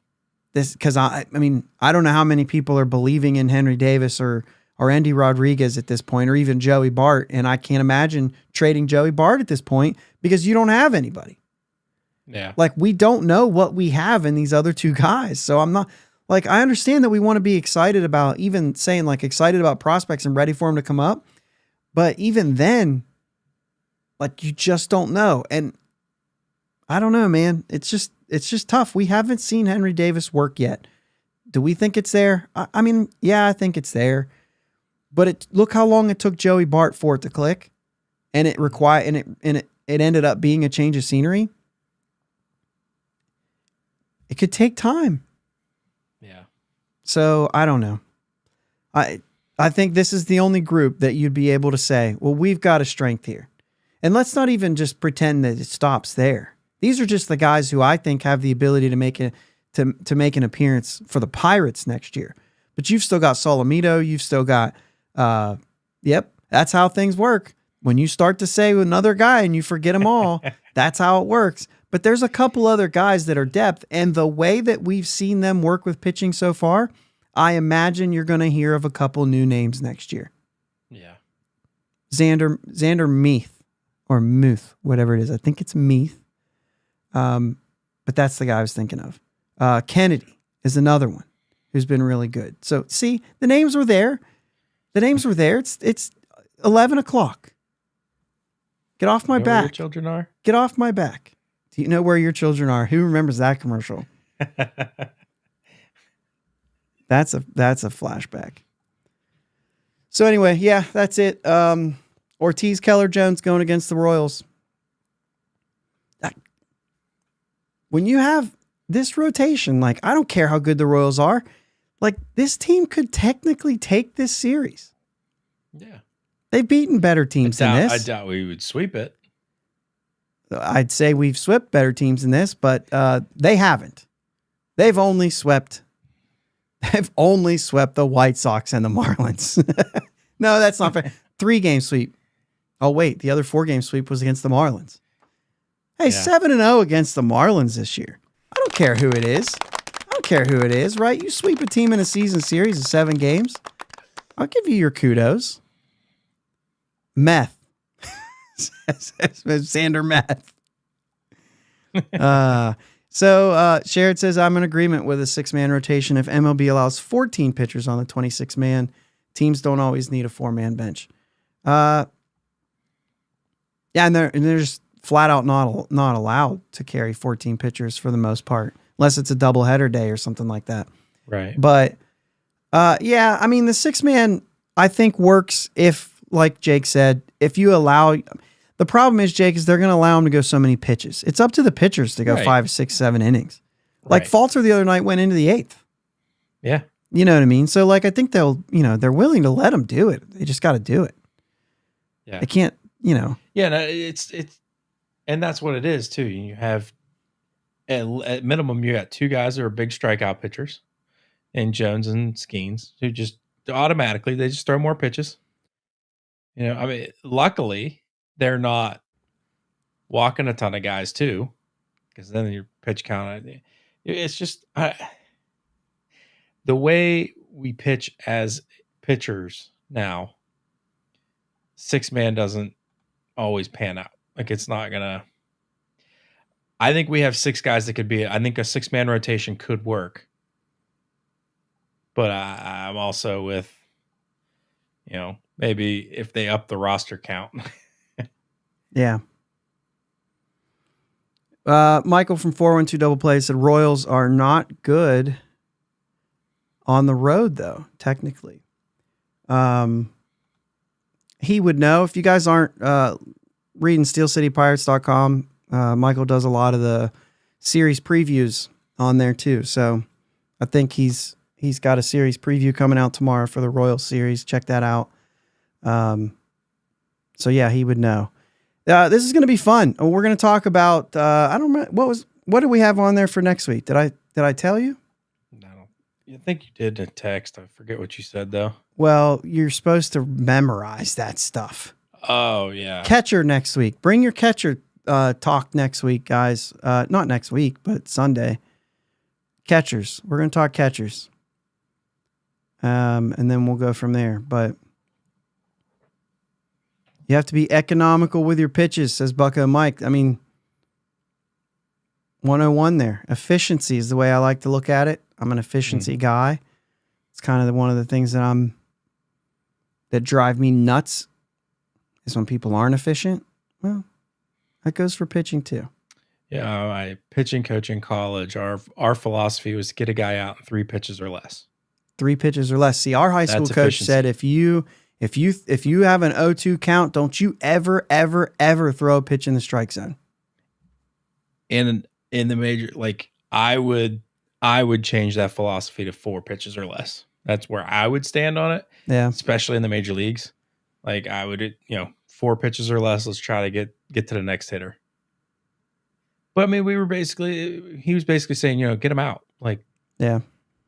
Because I mean, I don't know how many people are believing in Henry Davis or Andy Rodriguez at this point, or even Joey Bart. And I can't imagine trading Joey Bart at this point because you don't have anybody. Yeah. Like, we don't know what we have in these other 2 guys. So I'm not like, I understand that we want to be excited about even saying like excited about prospects and ready for them to come up. But even then, like, you just don't know. And I don't know, man. It's just tough. We haven't seen Henry Davis work yet. Do we think it's there? I mean, yeah, I think it's there. But look how long it took Joey Bart for it to click, and it ended up being a change of scenery. It could take time. Yeah. So I don't know. I think this is the only group that you'd be able to say, well, we've got a strength here. And let's not even just pretend that it stops there. These are just the guys who I think have the ability to make an appearance for the Pirates next year. But you've still got Solomito. You've still got, that's how things work. When you start to say another guy and you forget them all, that's how it works. But there's a couple other guys that are depth. And the way that we've seen them work with pitching so far, I imagine you're going to hear of a couple new names next year. Yeah. Xander Meath or Muth, whatever it is. I think it's Meath. But that's the guy I was thinking of. Kennedy is another one who's been really good. So see, the names were there. It's 11 o'clock. Get off my back. Where your children are? Get off my back. Do you know where your children are? Who remembers that commercial? That's a flashback. So anyway, yeah, that's it. Ortiz, Keller, Jones going against the Royals. When you have this rotation, like, I don't care how good the Royals are. Like, this team could technically take this series. Yeah. They've beaten better teams than this. I doubt we would sweep it. I'd say we've swept better teams than this, but they haven't. They've only swept the White Sox and the Marlins. No, that's not fair. 3-game sweep. Oh, wait, the other 4-game sweep was against the Marlins. Hey, 7-0 against the Marlins this year. I don't care who it is. Right? You sweep a team in a season series of 7 games. I'll give you your kudos. Meth. Xander Meth. So Sherrod says, I'm in agreement with a 6-man rotation. If MLB allows 14 pitchers on the 26-man, teams don't always need a 4-man bench. And they're just flat out not allowed to carry 14 pitchers for the most part, unless it's a doubleheader day or something like that. Right. But the 6-man I think works if, like Jake said, if you allow. The problem is, Jake, is they're going to allow them to go so many pitches. It's up to the pitchers to go 5, 6, 7 innings. Like Falter the other night went into the 8th. Yeah. You know what I mean? So, like, I think they're willing to let them do it. They just got to do it. Yeah. They can't, Yeah, no, it's, and that's what it is too. You have, at minimum, you got 2 guys that are big strikeout pitchers, and Jones and Skenes, who just automatically, they just throw more pitches. Luckily, they're not walking a ton of guys too, because then your pitch count. It's just the way we pitch as pitchers now. 6-man doesn't always pan out. Like, it's not gonna. I think we have 6 guys that could be. I think a 6-man rotation could work, but I'm also with, maybe if they up the roster count. Yeah. Michael from 412 Double Play said Royals are not good on the road, though, technically. He would know. If you guys aren't reading SteelCityPirates.com, Michael does a lot of the series previews on there, too. So I think he's got a series preview coming out tomorrow for the Royals series. Check that out. So, yeah, he would know. This is going to be fun. We're going to talk about, I don't remember, what do we have on there for next week? Did I tell you? I think you did a text. I forget what you said, though. Well, you're supposed to memorize that stuff. Oh, yeah. Catcher next week. Bring your catcher talk next week, guys. Not next week, but Sunday. Catchers. We're going to talk catchers. And then we'll go from there. But you have to be economical with your pitches, says Bucko Mike. I mean, 101 there. Efficiency is the way I like to look at it. I'm an efficiency guy. It's kind of one of the things that drive me nuts is when people aren't efficient. Well, that goes for pitching too. Yeah, I pitching coach in college. Our philosophy was to get a guy out in 3 pitches or less. 3 pitches or less. See, our high school coach said if you have an 0-2 count, don't you ever throw a pitch in the strike zone. And in the major, like I'm I would change that philosophy to 4 pitches or less. That's where I would stand on it. Yeah. Especially in the major leagues. Like I would, 4 pitches or less. Let's try to get to the next hitter. But I mean, he was basically saying, get him out. Like, Yeah.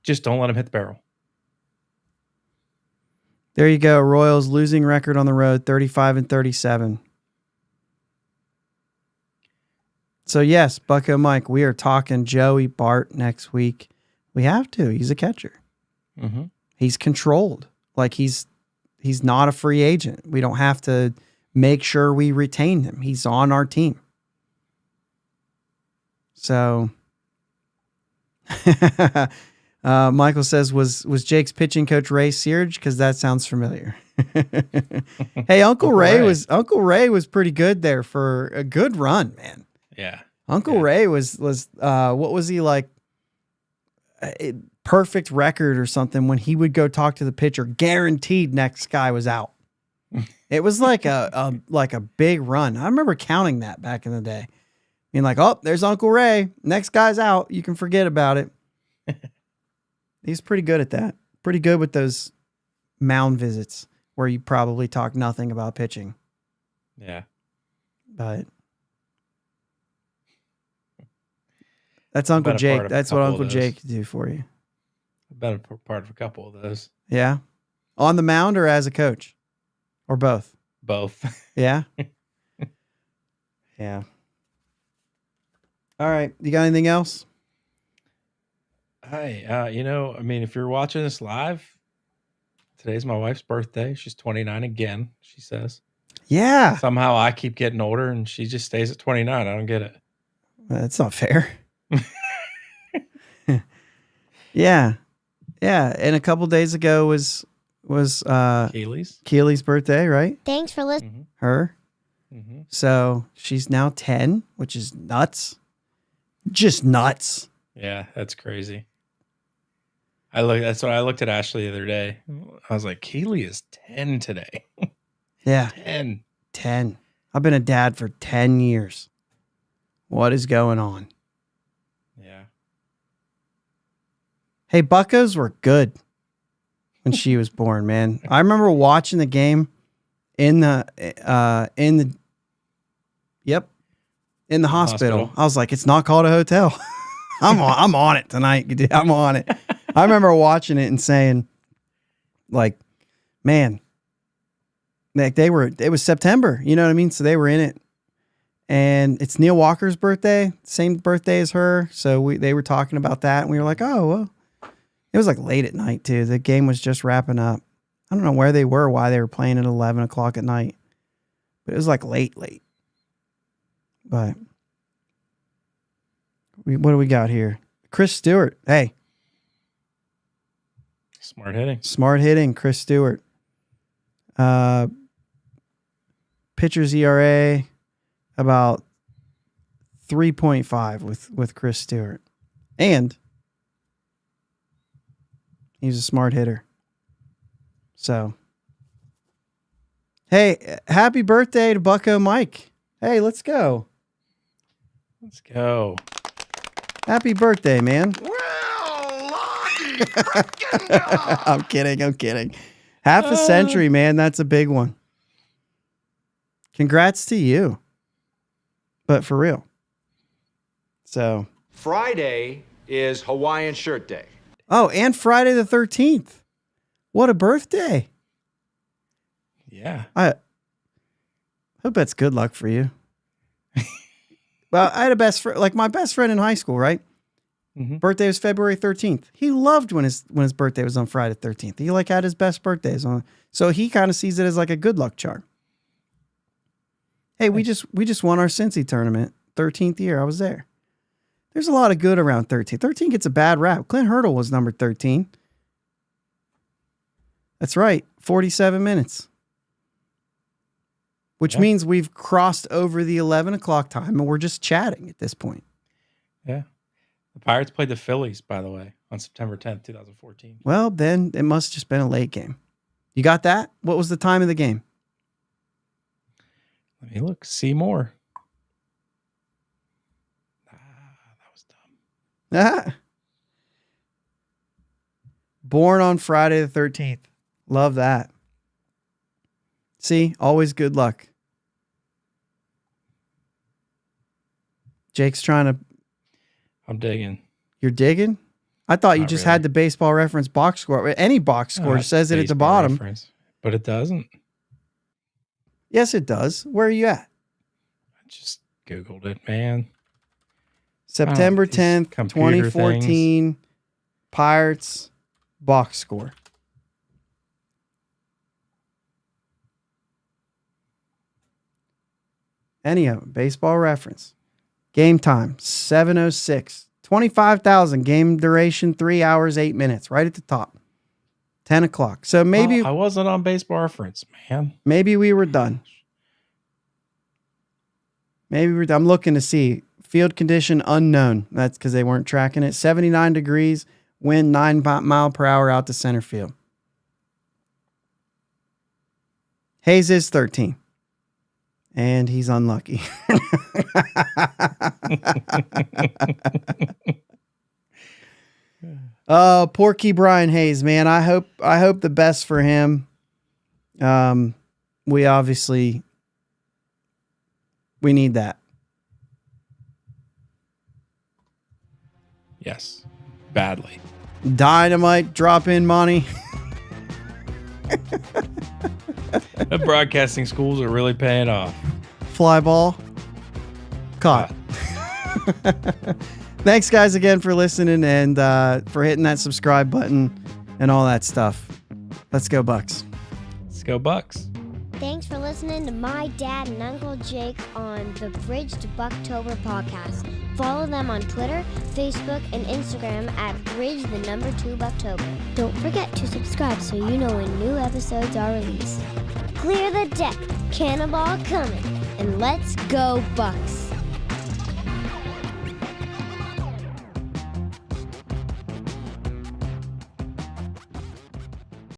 just don't let him hit the barrel. There you go. Royals losing record on the road, 35-37. So yes, Bucko Mike, we are talking Joey Bart next week. We have to. He's a catcher. Mm-hmm. He's controlled. Like he's not a free agent. We don't have to make sure we retain him. He's on our team. So Michael says, was Jake's pitching coach Ray Searage? Because that sounds familiar. Hey, Uncle Ray was pretty good there for a good run, man. Yeah. Uncle Ray was what was he like? Perfect record or something when he would go talk to the pitcher, guaranteed next guy was out. It was like a big run. I remember counting that back in the day. Being like, oh, there's Uncle Ray. Next guy's out. You can forget about it. He's pretty good at that. Pretty good with those mound visits where you probably talk nothing about pitching. Yeah. But that's Uncle Jake. That's what Uncle Jake can do for you. I've been a part of a couple of those. Yeah. On the mound or as a coach? Or both? Both. Yeah. Yeah. All right. You got anything else? Hi. If you're watching this live, today's my wife's birthday. She's 29 again, she says. Yeah. Somehow I keep getting older and she just stays at 29. I don't get it. That's not fair. Yeah. Yeah. And a couple days ago was Keely's birthday, right? Thanks for listening. Mm-hmm. Her. Mm-hmm. So she's now 10, which is nuts. Just nuts. Yeah, that's crazy. That's what I looked at Ashley the other day. I was like, Keely is 10 today. Yeah. 10. I've been a dad for 10 years. What is going on? Yeah. Hey, Buccos were good when she was born, man. I remember watching the game in the hospital. I was like, it's not called a hotel. I'm on it tonight. I'm on it. I remember watching it and saying, like, man, like it was September, you know what I mean? So they were in it. And it's Neil Walker's birthday, same birthday as her. So they were talking about that. And we were like, oh, well, it was like late at night too. The game was just wrapping up. I don't know where they were, why they were playing at 11 o'clock at night, but it was like late. But what do we got here? Chris Stewart. Hey. Smart hitting, Chris Stewart. Pitcher's ERA about 3.5 with Chris Stewart. And he's a smart hitter. So, hey, happy birthday to Bucko Mike. Hey, let's go. Let's go. Happy birthday, man. Well, Lottie, frickin' God. I'm kidding. Half a century, man. That's a big one. Congrats to you. But for real. So. Friday is Hawaiian Shirt Day. Oh, and Friday the 13th. What a birthday. Yeah. I hope that's good luck for you. Well, I had a best friend, like my best friend in high school, right? Mm-hmm. Birthday was February 13th. He loved when his birthday was on Friday 13th. He like had his best birthdays on. So he kind of sees it as like a good luck charm. Hey, we just won our Cincy tournament, 13th year. I was there. There's a lot of good around 13. 13 gets a bad rap. Clint Hurdle was number 13. That's right. 47 minutes. Which means we've crossed over the 11 o'clock time and we're just chatting at this point. Yeah. The Pirates played the Phillies, by the way, on September 10th, 2014. Well, then it must have just been a late game. You got that? What was the time of the game? Let me look. See more. That was dumb. Born on Friday the 13th. Love that. See, always good luck. Jake's trying to... I'm digging. You're digging? I thought you Not just really. had the baseball reference box score. Any box score says it at the Baseball bottom. reference, but it doesn't. Yes, it does. Where are you at? I just Googled it, man. September these 10th, computer 2014, Pirates box score. Any of them. Baseball reference. Game time, 7:06. 25,000. Game duration, 3 hours, 8 minutes. Right at the top. 10 o'clock. So maybe I wasn't on baseball reference, man. maybe we were done. Maybe we're done. I'm looking to see. Field condition unknown. That's because they weren't tracking it. 79 degrees. Wind 9 mile per hour out to center field. Hayes is 13. And he's unlucky. Oh, poor Key Brian Hayes, man. I hope the best for him. We obviously need that. Yes, badly. Dynamite drop in money. The broadcasting schools are really paying off. Fly ball. Caught. Thanks, guys, again for listening and for hitting that subscribe button and all that stuff. Let's go, Bucks. Let's go, Bucks. Thanks for listening to my dad and Uncle Jake on the Bridge to Buctober podcast. Follow them on Twitter, Facebook, and Instagram at Bridge2Buctober. Don't forget to subscribe so you know when new episodes are released. Clear the deck, cannonball coming, and let's go Bucks!